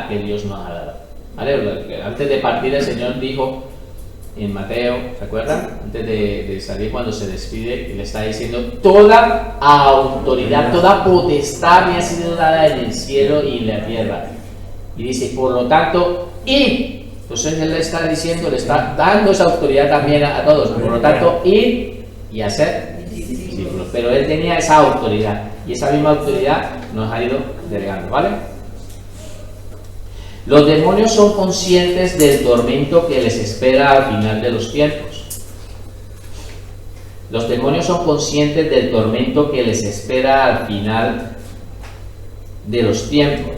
que Dios nos ha dado, ¿vale? Antes de partir el Señor dijo en Mateo, ¿se acuerdan? Antes de salir, cuando se despide, Él está diciendo: toda autoridad, toda potestad me ha sido dada en el cielo y en la tierra. Y dice, por lo tanto, entonces Él le está diciendo, le está dando esa autoridad también a todos. Por lo tanto, ir y hacer discípulos. Pero Él tenía esa autoridad, y esa misma autoridad nos ha ido delegando, ¿vale? Los demonios son conscientes del tormento que les espera al final de los tiempos. Los demonios son conscientes del tormento que les espera al final de los tiempos.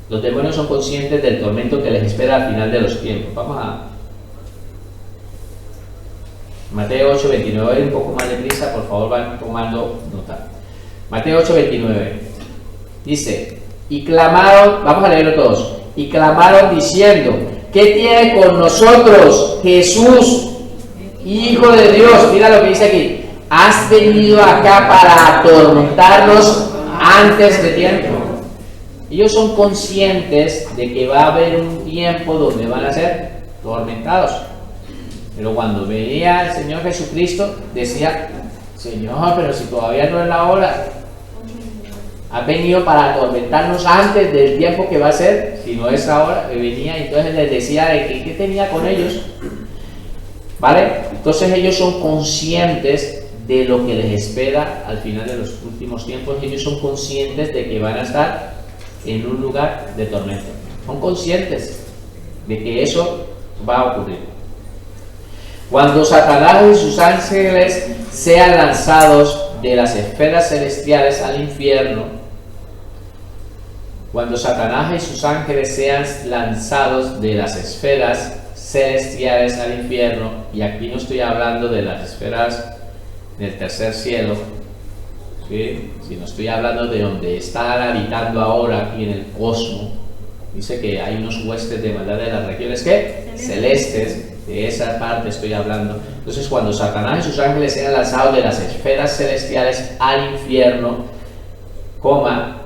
Los demonios son conscientes del tormento que les espera al final de los tiempos. Vamos a Mateo 8:29, un poco más de prisa, por favor, van tomando nota. Mateo 8:29 dice: y clamaron, vamos a leerlo todos, y clamaron diciendo: ¿qué tiene con nosotros, Jesús, Hijo de Dios? Mira lo que dice aquí: has venido acá para atormentarnos antes de tiempo. Ellos son conscientes de que va a haber un tiempo donde van a ser tormentados. Pero cuando venía el Señor Jesucristo, decía: Señor, pero si todavía no es la hora, has venido para atormentarnos antes del tiempo que va a ser, si no es ahora. Venía, entonces les decía de que qué tenía con ellos, ¿vale? Entonces ellos son conscientes de lo que les espera al final de los últimos tiempos. Ellos son conscientes de que van a estar en un lugar de tormento. Son conscientes de que eso va a ocurrir. Cuando Satanás y sus ángeles sean lanzados de las esferas celestiales al infierno, cuando Satanás y sus ángeles sean lanzados de las esferas celestiales al infierno, y aquí no estoy hablando de las esferas del tercer cielo, ¿sí? Sino estoy hablando de donde están habitando ahora aquí en el cosmos. Dice que hay unos huestes de maldad de las regiones ¿qué? Celestes. De esa parte estoy hablando. Entonces, cuando Satanás y sus ángeles sean lanzados de las esferas celestiales al infierno,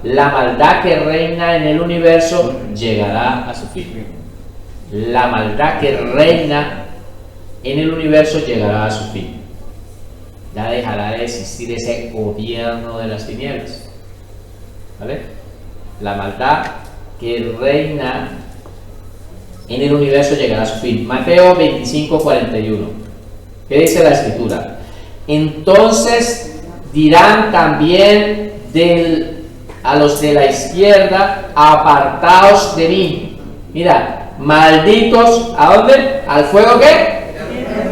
la maldad que reina en el universo llegará a su fin. La maldad que reina en el universo llegará a su fin. Ya dejará de existir ese gobierno de las tinieblas. ¿Vale? La maldad que reina en el universo llegará a su fin. Mateo 25:41. ¿Qué dice la escritura? Entonces dirán también a los de la izquierda: apartaos de mí. Mira, malditos, ¿a dónde? ¿Al fuego qué?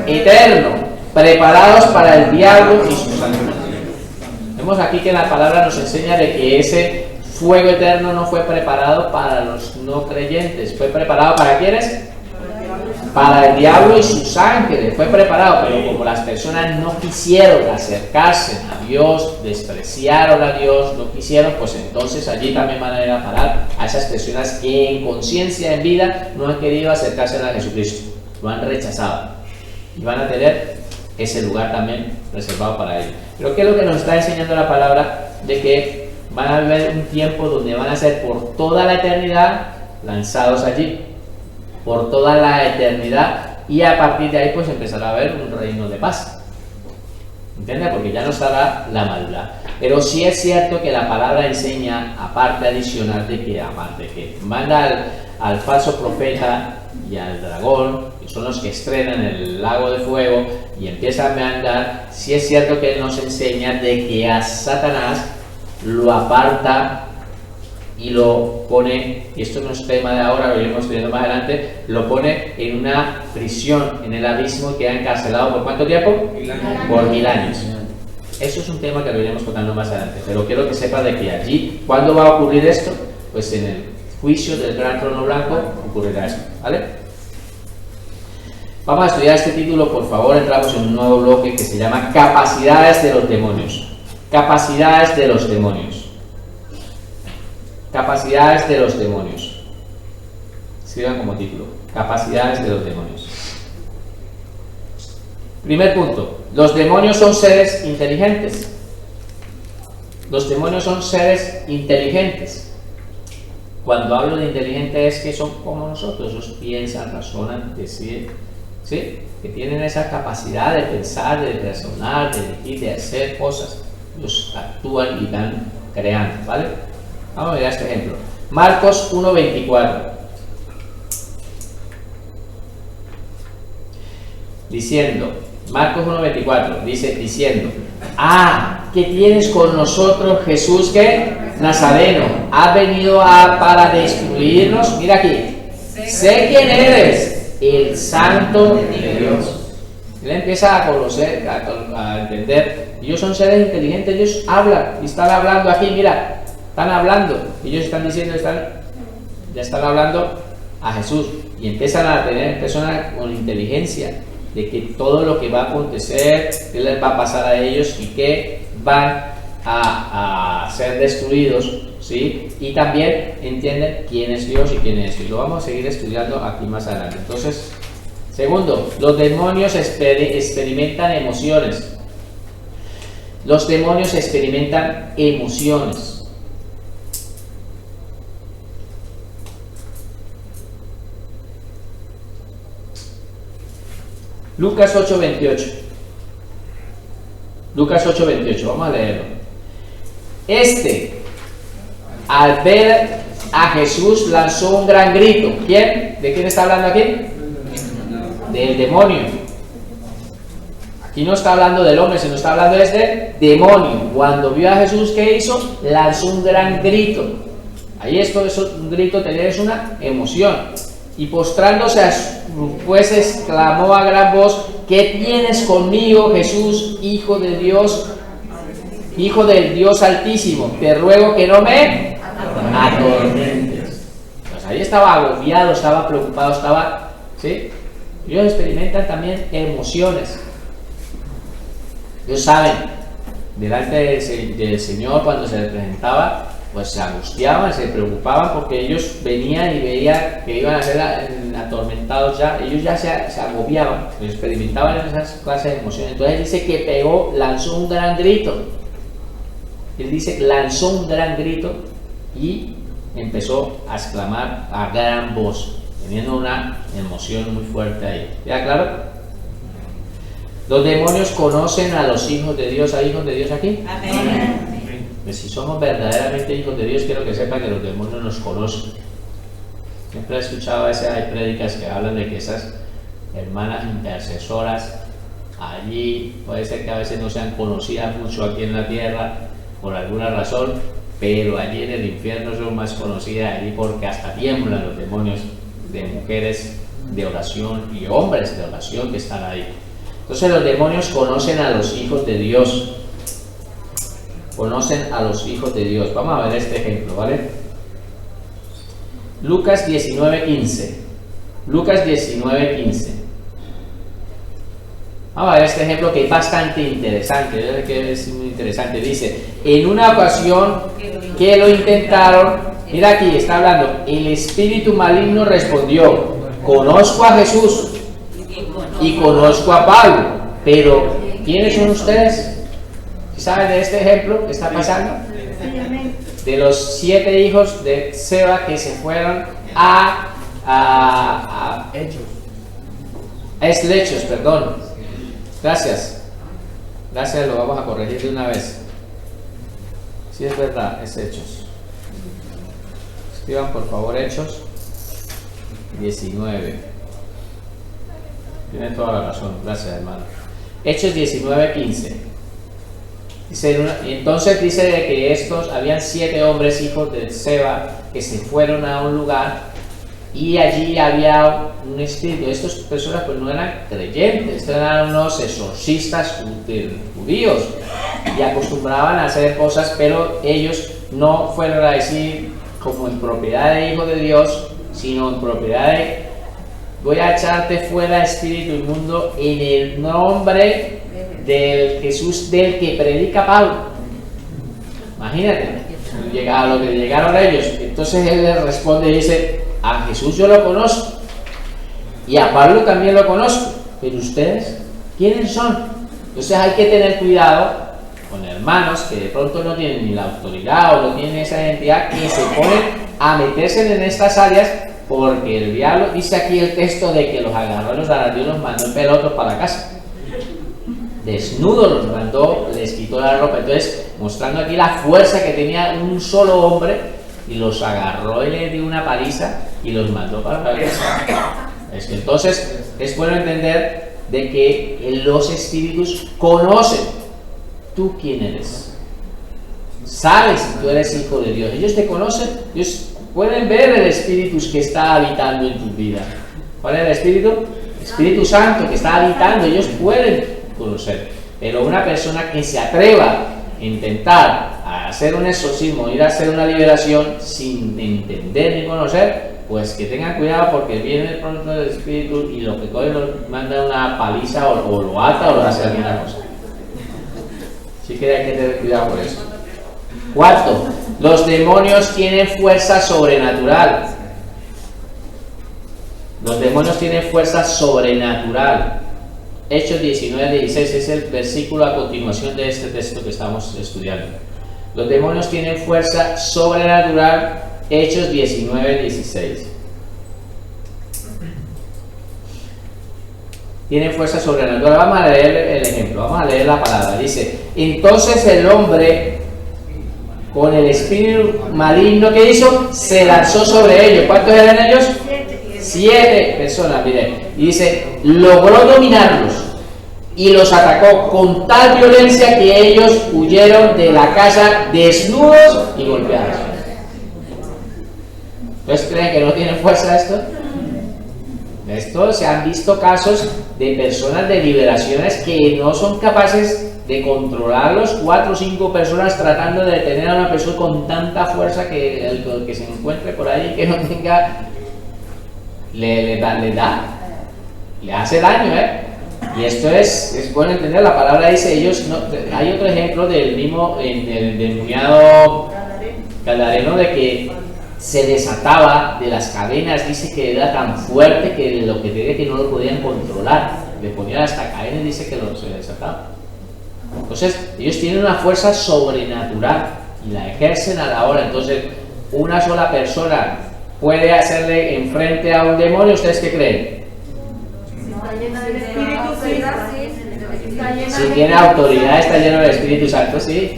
Eterno, preparados para el diablo y sus ángeles. Vemos aquí que la palabra nos enseña de que ese fuego eterno no fue preparado para los no creyentes. ¿Fue preparado para quiénes? Para el diablo y sus ángeles. Fue preparado, pero como las personas no quisieron acercarse a Dios, despreciaron a Dios, no quisieron, pues entonces allí también van a ir a parar a esas personas que en conciencia, en vida, no han querido acercarse a Jesucristo. Lo han rechazado. Y van a tener ese lugar también reservado para ellos. Pero ¿qué es lo que nos está enseñando la palabra? De que van a haber un tiempo donde van a ser por toda la eternidad lanzados allí, por toda la eternidad, y a partir de ahí pues empezará a haber un reino de paz. ¿Entiendes? Porque ya no estará la maldad. Pero sí es cierto que la palabra enseña, aparte adicional de que manda al falso profeta y al dragón, que son los que estrenan el lago de fuego y empiezan a mandar, sí es cierto que él nos enseña de que a Satanás lo aparta y lo pone, y esto no es tema de ahora, lo iremos viendo más adelante, lo pone en una prisión, en el abismo, que ha encarcelado ¿por cuánto tiempo? 1000 años. Por 1000 años. Eso es un tema que lo iremos tocando más adelante, pero quiero que sepa de que allí, ¿cuándo va a ocurrir esto? Pues en el juicio del gran trono blanco ocurrirá esto, ¿vale? Vamos a estudiar este título, por favor. Entramos en un nuevo bloque que se llama Capacidades de los demonios. Capacidades de los demonios. Capacidades de los demonios. Escriban como título: Capacidades de los demonios. Primer punto: los demonios son seres inteligentes. Los demonios son seres inteligentes. Cuando hablo de inteligente es que son como nosotros. Ellos piensan, razonan, deciden, ¿sí? Que tienen esa capacidad de pensar, de razonar, de elegir, de hacer cosas. Ellos actúan y van creando, ¿vale? Vamos a ver este ejemplo. Marcos 1:24. Diciendo, Marcos 1:24, diciendo: ¿qué tienes con nosotros, Jesús, que Nazareno? ¿Has venido para destruirnos? Mira aquí. Sé quién eres, el Santo de Dios. Él empieza a conocer, a entender. Ellos son seres inteligentes, ellos hablan, y están hablando aquí, mira. Están hablando, ellos están diciendo, ya están hablando a Jesús, y empiezan a tener personas con inteligencia de que todo lo que va a acontecer, qué les va a pasar a ellos y que van a ser destruidos, ¿sí? Y también entienden quién es Dios y quién es. Y lo vamos a seguir estudiando aquí más adelante. Entonces, segundo, los demonios experimentan emociones. Los demonios experimentan emociones. Lucas 8:28. Lucas 8:28, vamos a leerlo. Al ver a Jesús, lanzó un gran grito. ¿Quién? ¿De quién está hablando aquí? Del demonio. Aquí no está hablando del hombre, sino está hablando del demonio. Cuando vio a Jesús, ¿qué hizo? Lanzó un gran grito. Ahí esto es un grito, es una emoción. Y postrándose a sus pies, exclamó a gran voz: ¿qué tienes conmigo, Jesús, Hijo de Dios, Hijo del Dios Altísimo? Te ruego que no me atormentes. Pues ahí estaba agobiado, estaba preocupado, ¿sí? Ellos experimentan también emociones. Ellos saben, delante del Señor, cuando se les presentaba, pues se angustiaban, se preocupaban, porque ellos venían y veían que iban a ser atormentados ya, ellos ya se agobiaban, experimentaban esas clases de emociones. Entonces él dice que pegó, lanzó un gran grito. Él dice, lanzó un gran grito y empezó a exclamar a gran voz, teniendo una emoción muy fuerte ahí. ¿Ya claro? Los demonios conocen a los hijos de Dios. ¿Hay hijos de Dios aquí? Amén. Pues si somos verdaderamente hijos de Dios, quiero que sepan que los demonios nos conocen. Siempre he escuchado a veces, hay prédicas que hablan de que esas hermanas intercesoras allí, puede ser que a veces no sean conocidas mucho aquí en la tierra por alguna razón, pero allí en el infierno son más conocidas allí porque hasta tiemblan los demonios de mujeres de oración y hombres de oración que están ahí. Entonces los demonios conocen a los hijos de Dios. Conocen a los hijos de Dios. Vamos a ver este ejemplo, ¿vale? Lucas 19:15. Lucas 19:15. Vamos a ver este ejemplo que es bastante interesante. Que es muy interesante. Dice: en una ocasión que lo intentaron, mira aquí, está hablando, el espíritu maligno respondió: conozco a Jesús y conozco a Pablo, pero ¿quiénes son ustedes? ¿Saben de este ejemplo que está pasando? De los 7 hijos de Seba que se fueron a Hechos, perdón. Gracias, lo vamos a corregir de una vez. Si es verdad, es Hechos. Escriban por favor Hechos 19. Tienen toda la razón, gracias hermano. Hechos 19:15. Entonces dice de que habían 7 hombres hijos de Seba que se fueron a un lugar y allí había un espíritu. Estas personas pues no eran creyentes, eran unos exorcistas judíos y acostumbraban a hacer cosas, pero ellos no fueron a decir como en propiedad de hijo de Dios, sino en propiedad de: voy a echarte fuera espíritu inmundo en el nombre del Jesús del que predica Pablo. Imagínate, a lo que llegaron ellos. Entonces él les responde y dice: a Jesús yo lo conozco y a Pablo también lo conozco, pero ustedes, ¿quiénes son? Entonces hay que tener cuidado con hermanos que de pronto no tienen ni la autoridad o no tienen esa identidad, que se ponen a meterse en estas áreas, porque el diablo, dice aquí el texto, de que los agarró, los arandió y los mandó en pelotos para la casa. Desnudos los mandó, les quitó la ropa. Entonces, mostrando aquí la fuerza que tenía un solo hombre, y los agarró y les dio una paliza y los mandó para la casa. Entonces, es bueno entender de que los espíritus conocen tú quién eres. Sabes si tú eres hijo de Dios. Ellos te conocen, ellos pueden ver el espíritu que está habitando en tu vida. ¿Cuál es el espíritu? Espíritu Santo que está habitando. Ellos pueden conocer, pero una persona que se atreva a intentar a hacer un exorcismo, ir a hacer una liberación sin entender ni conocer, pues que tengan cuidado, porque viene el pronto del espíritu y lo que coge lo manda una paliza o lo ata o lo hace alguna cosa. Así que hay que tener cuidado por eso. Cuarto, los demonios tienen fuerza sobrenatural. Los demonios tienen fuerza sobrenatural. Hechos 19:16 es el versículo a continuación de este texto que estamos estudiando. Los demonios tienen fuerza sobrenatural. Hechos 19:16. Tienen fuerza sobrenatural. Vamos a leer el ejemplo, vamos a leer la palabra. Dice: entonces el hombre con el espíritu maligno que hizo, se lanzó sobre ellos. ¿Cuántos eran ellos? 7 personas, miren. Y dice: logró dominarlos y los atacó con tal violencia que ellos huyeron de la casa desnudos y golpeados. ¿Ustedes creen que no tiene fuerza esto? Esto se han visto casos de personas de liberaciones que no son capaces de controlarlos, 4 o 5 personas tratando de detener a una persona con tanta fuerza que el que se encuentre por ahí que no tenga le hace daño, y esto es bueno entender. La palabra dice ellos no. Hay otro ejemplo del mismo, en el endemoniado gadareno, de que se desataba de las cadenas, dice que era tan fuerte que lo que tenía que no lo podían controlar, le ponían hasta cadenas, dice que se desataba. Entonces ellos tienen una fuerza sobrenatural y la ejercen a la hora. Entonces una sola persona puede hacerle enfrente a un demonio. ¿Ustedes qué creen? Si tiene autoridad, está lleno del Espíritu Santo, sí.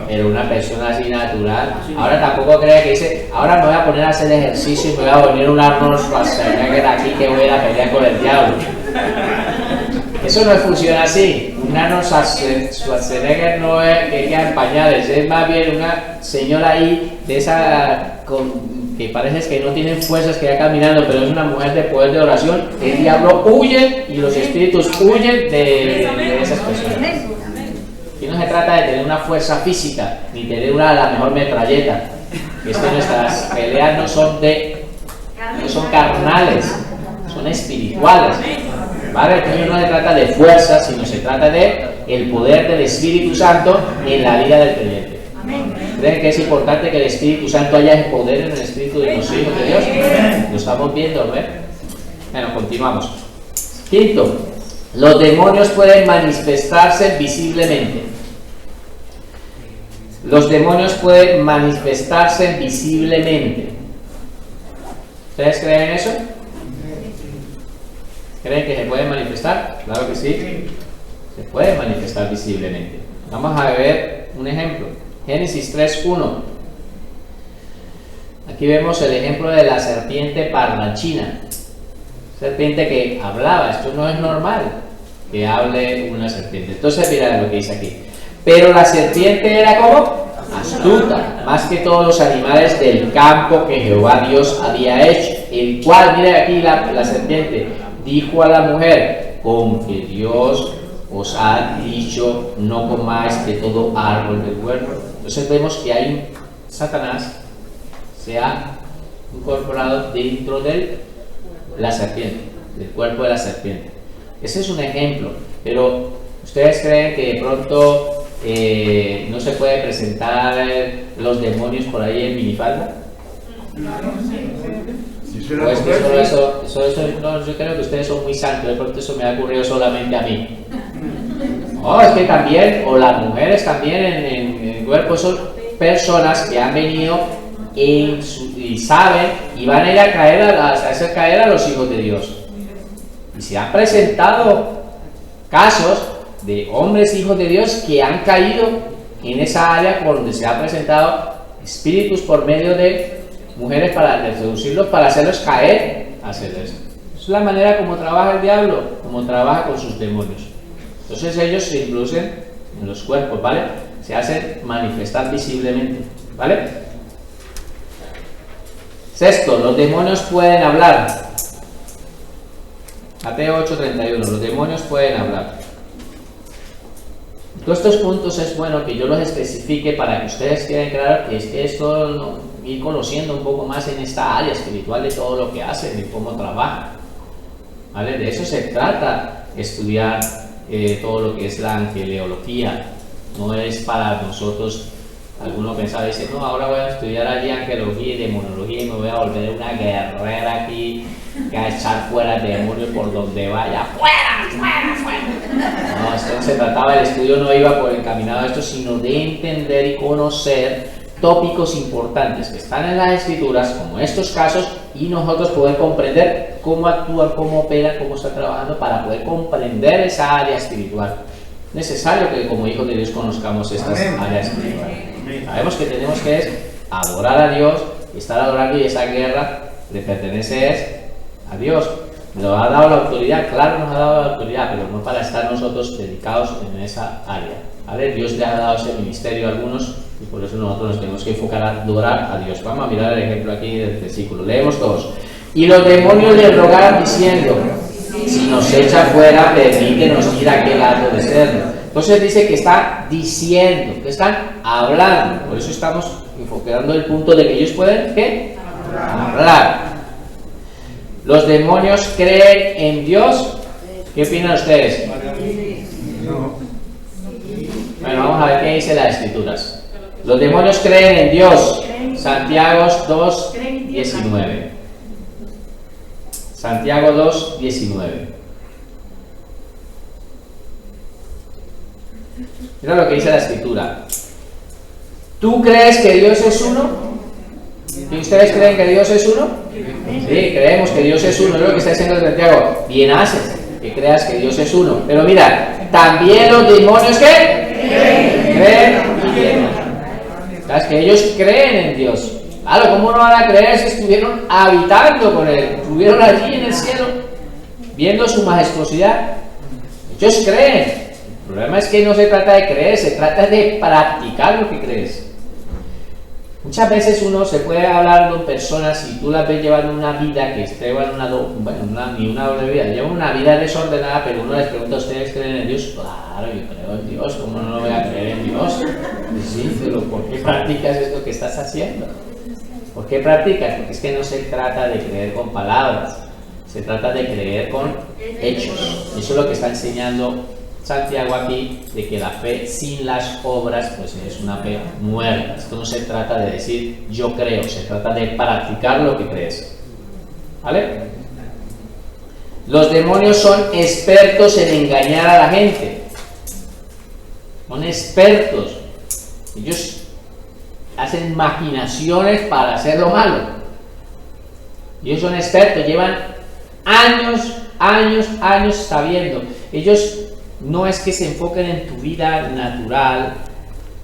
Pero una persona así natural. Ahora tampoco cree que dice, ahora me voy a poner a hacer ejercicio y me voy a poner un Arnold Schwarzenegger aquí que voy a ir a pelear con el diablo. Eso no funciona así. Un Arnold Schwarzenegger no es que queda en pañales, es más bien una señora ahí de esa que parece que no tiene fuerzas, que va caminando, pero es una mujer de poder de oración. El diablo huye y los espíritus huyen de esas personas. Y no se trata de tener una fuerza física ni tener la mejor metralleta. Es que nuestras peleas no son carnales, son espirituales. ¿Vale? Entonces no se trata de fuerza, sino se trata de el poder del Espíritu Santo en la vida del creyente. ¿Creen que es importante que el Espíritu Santo haya el poder en el espíritu de los hijos de Dios? Lo estamos viendo, ¿ves? Bueno, continuamos. Quinto, los demonios pueden manifestarse visiblemente. Los demonios pueden manifestarse visiblemente. ¿Ustedes creen eso? ¿Creen que se puede manifestar? Claro que sí. Se puede manifestar visiblemente. Vamos a ver un ejemplo. Génesis 3:1. Aquí vemos el ejemplo de la serpiente parlanchina. Serpiente que hablaba. Esto no es normal que hable una serpiente. Entonces mira lo que dice aquí. Pero la serpiente era como astuta, más que todos los animales del campo que Jehová Dios había hecho. El cual, mira aquí la serpiente, dijo a la mujer: con que Dios os ha dicho, no comáis de todo árbol del huerto. Entonces vemos que hay Satanás se ha incorporado dentro de la serpiente, del cuerpo de la serpiente. Ese es un ejemplo, pero ¿ustedes creen que de pronto no se puede presentar los demonios por ahí en minifalda? ¿O es que solo eso no, yo creo que ustedes son muy santos, de pronto eso me ha ocurrido solamente a mí? No, es que también, o las mujeres también en el cuerpo son personas que han venido y saben y van a ir a hacer caer a los hijos de Dios. Y se han presentado casos de hombres hijos de Dios que han caído en esa área por donde se han presentado espíritus por medio de mujeres para seducirlos, para hacerlos caer a hacer eso. Es la manera como trabaja el diablo, como trabaja con sus demonios. Entonces ellos se introducen en los cuerpos, ¿vale? Se hacen manifestar visiblemente, ¿vale? Sexto, los demonios pueden hablar. Mateo 8:31, los demonios pueden hablar. Todos estos puntos es bueno que yo los especifique para que ustedes queden claros que es que esto ir conociendo un poco más en esta área espiritual de todo lo que hacen y cómo trabajan, ¿vale? De eso se trata, estudiar todo lo que es la angeleología. No es para nosotros, alguno pensaba y dice, no, ahora voy a estudiar allí angelología y demonología y me voy a volver una guerrera aquí, que a echar fuera demonios por donde vaya, fuera. No, esto no se trataba, el estudio no iba por encaminado a esto, sino de entender y conocer tópicos importantes que están en las escrituras, como estos casos, y nosotros poder comprender cómo actúa, cómo opera, cómo está trabajando, para poder comprender esa área espiritual. Es necesario que como hijos de Dios conozcamos estas áreas espirituales. Sabemos que tenemos que adorar a Dios y estar adorando, y esa guerra le pertenece a Dios. Nos ha dado la autoridad, claro, nos ha dado la autoridad, pero no para estar nosotros dedicados en esa área, ¿vale? Dios le ha dado ese ministerio a algunos y por eso nosotros nos tenemos que enfocar a adorar a Dios. Vamos a mirar el ejemplo aquí del versículo, leemos todos. Y los demonios le rogaron diciendo: si nos echa fuera, permítenos ir a aquel lado de cerdo. Entonces dice que está diciendo, que están hablando. Por eso estamos enfocando el punto de que ellos pueden, ¿qué? Hablar. ¿Los demonios creen en Dios? ¿Qué opinan ustedes? Bueno, vamos a ver qué dice las escrituras. ¿Los demonios creen en Dios? Santiago 2:19. Santiago 2:19. Mira lo que dice la escritura. ¿Tú crees que Dios es uno? ¿Y ustedes creen que Dios es uno? Sí, creemos que Dios es uno. Es lo que está diciendo Santiago. Bien haces que creas que Dios es uno. Pero mira, también los demonios ¿qué? Creen y tienen. ¿Sabes? Que ellos creen en Dios. Claro, ¿cómo no van a creer si estuvieron habitando con Él? Estuvieron allí en el cielo, viendo su majestuosidad. Ellos creen. El problema es que no se trata de creer, se trata de practicar lo que crees. Muchas veces uno se puede hablar con personas y tú las ves llevando una vida que llevan ni una doble vida, llevan una vida desordenada, pero uno les pregunta: ¿ustedes creen en Dios? Claro, yo creo en Dios. ¿Cómo no lo voy a creer en Dios? Pues sí, pero ¿por qué practicas esto que estás haciendo? ¿Por qué practicas? Porque es que no se trata de creer con palabras, se trata de creer con hechos. Eso es lo que está enseñando Santiago aquí, de que la fe sin las obras pues es una fe muerta. Esto no se trata de decir yo creo, se trata de practicar lo que crees. ¿Vale? Los demonios son expertos en engañar a la gente. Son expertos. Ellos hacen maquinaciones para hacer lo malo. Ellos son expertos, llevan años sabiendo. Ellos no es que se enfoquen en tu vida natural,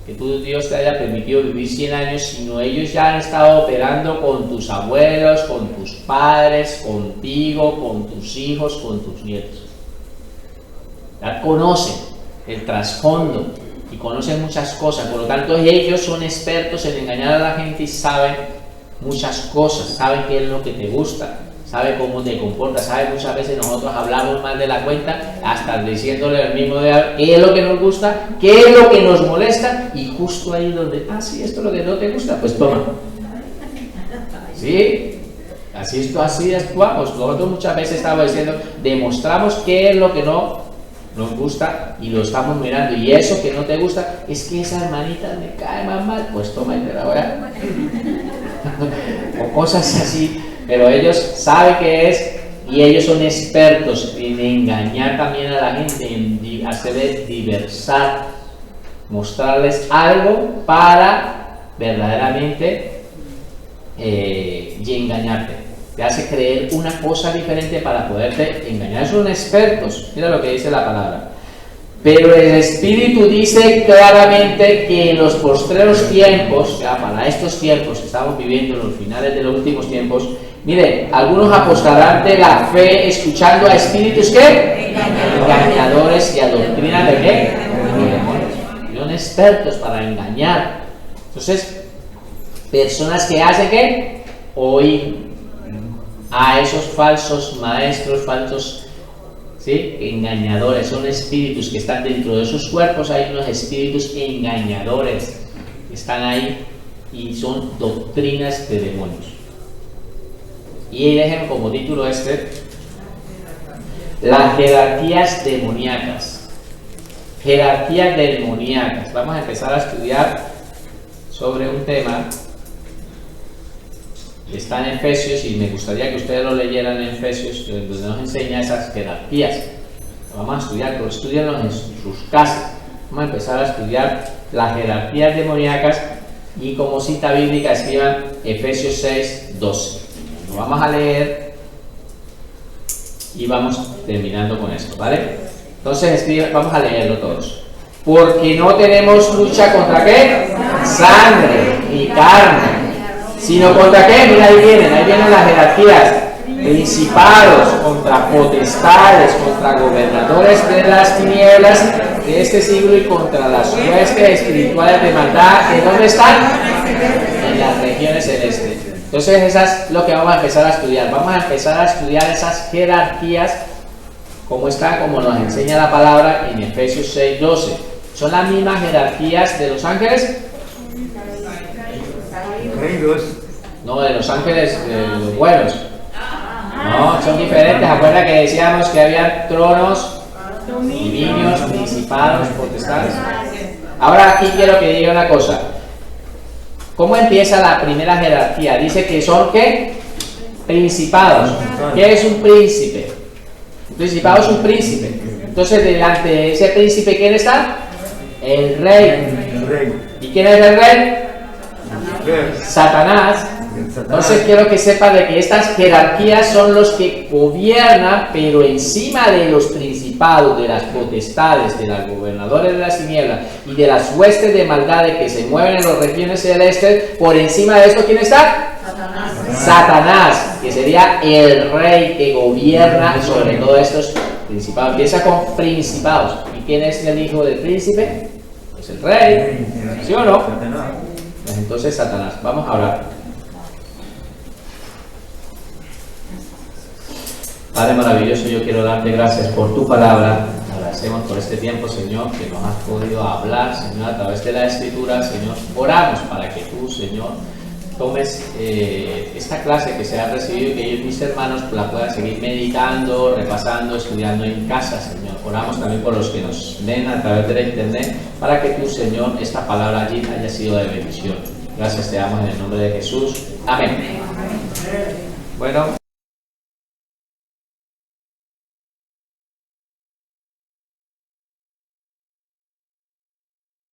que tú, Dios te haya permitido vivir 100 años, sino ellos ya han estado operando con tus abuelos, con tus padres, contigo, con tus hijos, con tus nietos. Ya conocen el trasfondo y conocen muchas cosas, por lo tanto ellos son expertos en engañar a la gente y saben muchas cosas, saben qué es lo que te gusta, saben cómo te comportas, saben. Muchas veces nosotros hablamos más de la cuenta, hasta diciéndole al mismo día qué es lo que nos gusta, qué es lo que nos molesta, y justo ahí donde, sí, esto es lo que no te gusta, pues toma. Sí, así actuamos. Nosotros muchas veces estamos diciendo, demostramos qué es lo que no nos gusta y lo estamos mirando, y eso que no te gusta, es que esa hermanita me cae más mal, pues toma y te la voy a... o cosas así. Pero ellos saben qué es, y ellos son expertos en engañar también a la gente, en hacerles diversar, mostrarles algo para verdaderamente y engañarte. Te hace creer una cosa diferente para poderte engañar. Son expertos. Mira lo que dice la palabra. Pero el Espíritu dice claramente que en los postreros tiempos, ya para estos tiempos que estamos viviendo, en los finales de los últimos tiempos, miren, algunos apostarán de la fe escuchando a espíritus ¿qué? Engañadores, y a doctrinas de ¿qué? De demonios. Son expertos para engañar. Entonces, personas que hacen ¿qué? Oír a esos falsos maestros, falsos, ¿sí? Engañadores. Son espíritus que están dentro de esos cuerpos. Hay unos espíritus engañadores que están ahí y son doctrinas de demonios. Y dejen como título las jerarquías demoníacas. Jerarquías demoníacas. Vamos a empezar a estudiar sobre un tema que está en Efesios, y me gustaría que ustedes lo leyeran en Efesios, donde nos enseña esas jerarquías. Lo vamos a estudiar, pero estudianlo en sus casas. Vamos a empezar a estudiar las jerarquías demoníacas, y como cita bíblica escriban Efesios 6:12. Lo vamos a leer y vamos terminando con esto, ¿vale? Entonces vamos a leerlo todos. Porque no tenemos lucha contra ¿qué? Sangre ni carne, sino contra ¿qué? Mira, ahí vienen las jerarquías. Principados, contra potestades, contra gobernadores de las tinieblas de este siglo, y contra las huestes espirituales de maldad. ¿En dónde están? En las regiones celestes. Entonces, eso es lo que vamos a empezar a estudiar. Vamos a empezar a estudiar esas jerarquías, como están, como nos enseña la palabra en Efesios 6:12. ¿Son las mismas jerarquías de los ángeles? No, de los ángeles los buenos. No, son diferentes. Acuerda que decíamos que había tronos, dominios, principados, potestades. Ahora aquí quiero que diga una cosa. ¿Cómo empieza la primera jerarquía? Dice que son, ¿qué? Principados. ¿Qué es un príncipe? Un principado es un príncipe. Entonces, delante de ese príncipe, ¿quién está? El rey. El rey. ¿Y quién es el rey? Satanás. Entonces quiero que sepa de que estas jerarquías son los que gobiernan, pero encima de los principados, de las potestades, de los gobernadores de las tinieblas y de las huestes de maldad que se mueven en las regiones celestes, por encima de esto, ¿quién está? Satanás, que sería el rey que gobierna sobre todos estos principados. Empieza con principados. ¿Y quién es el hijo del príncipe? Pues el rey, ¿sí o no? Pues entonces Satanás. Vamos a orar. Padre maravilloso, yo quiero darte gracias por tu palabra. Agradecemos por este tiempo, Señor, que nos has podido hablar, Señor, a través de la Escritura, Señor. Oramos para que tú, Señor, tomes esta clase que se ha recibido y que ellos, mis hermanos, la puedan seguir meditando, repasando, estudiando en casa, Señor. Oramos también por los que nos ven a través de la internet, para que tú, Señor, esta palabra allí haya sido de bendición. Gracias te damos en el nombre de Jesús. Amén. Bueno.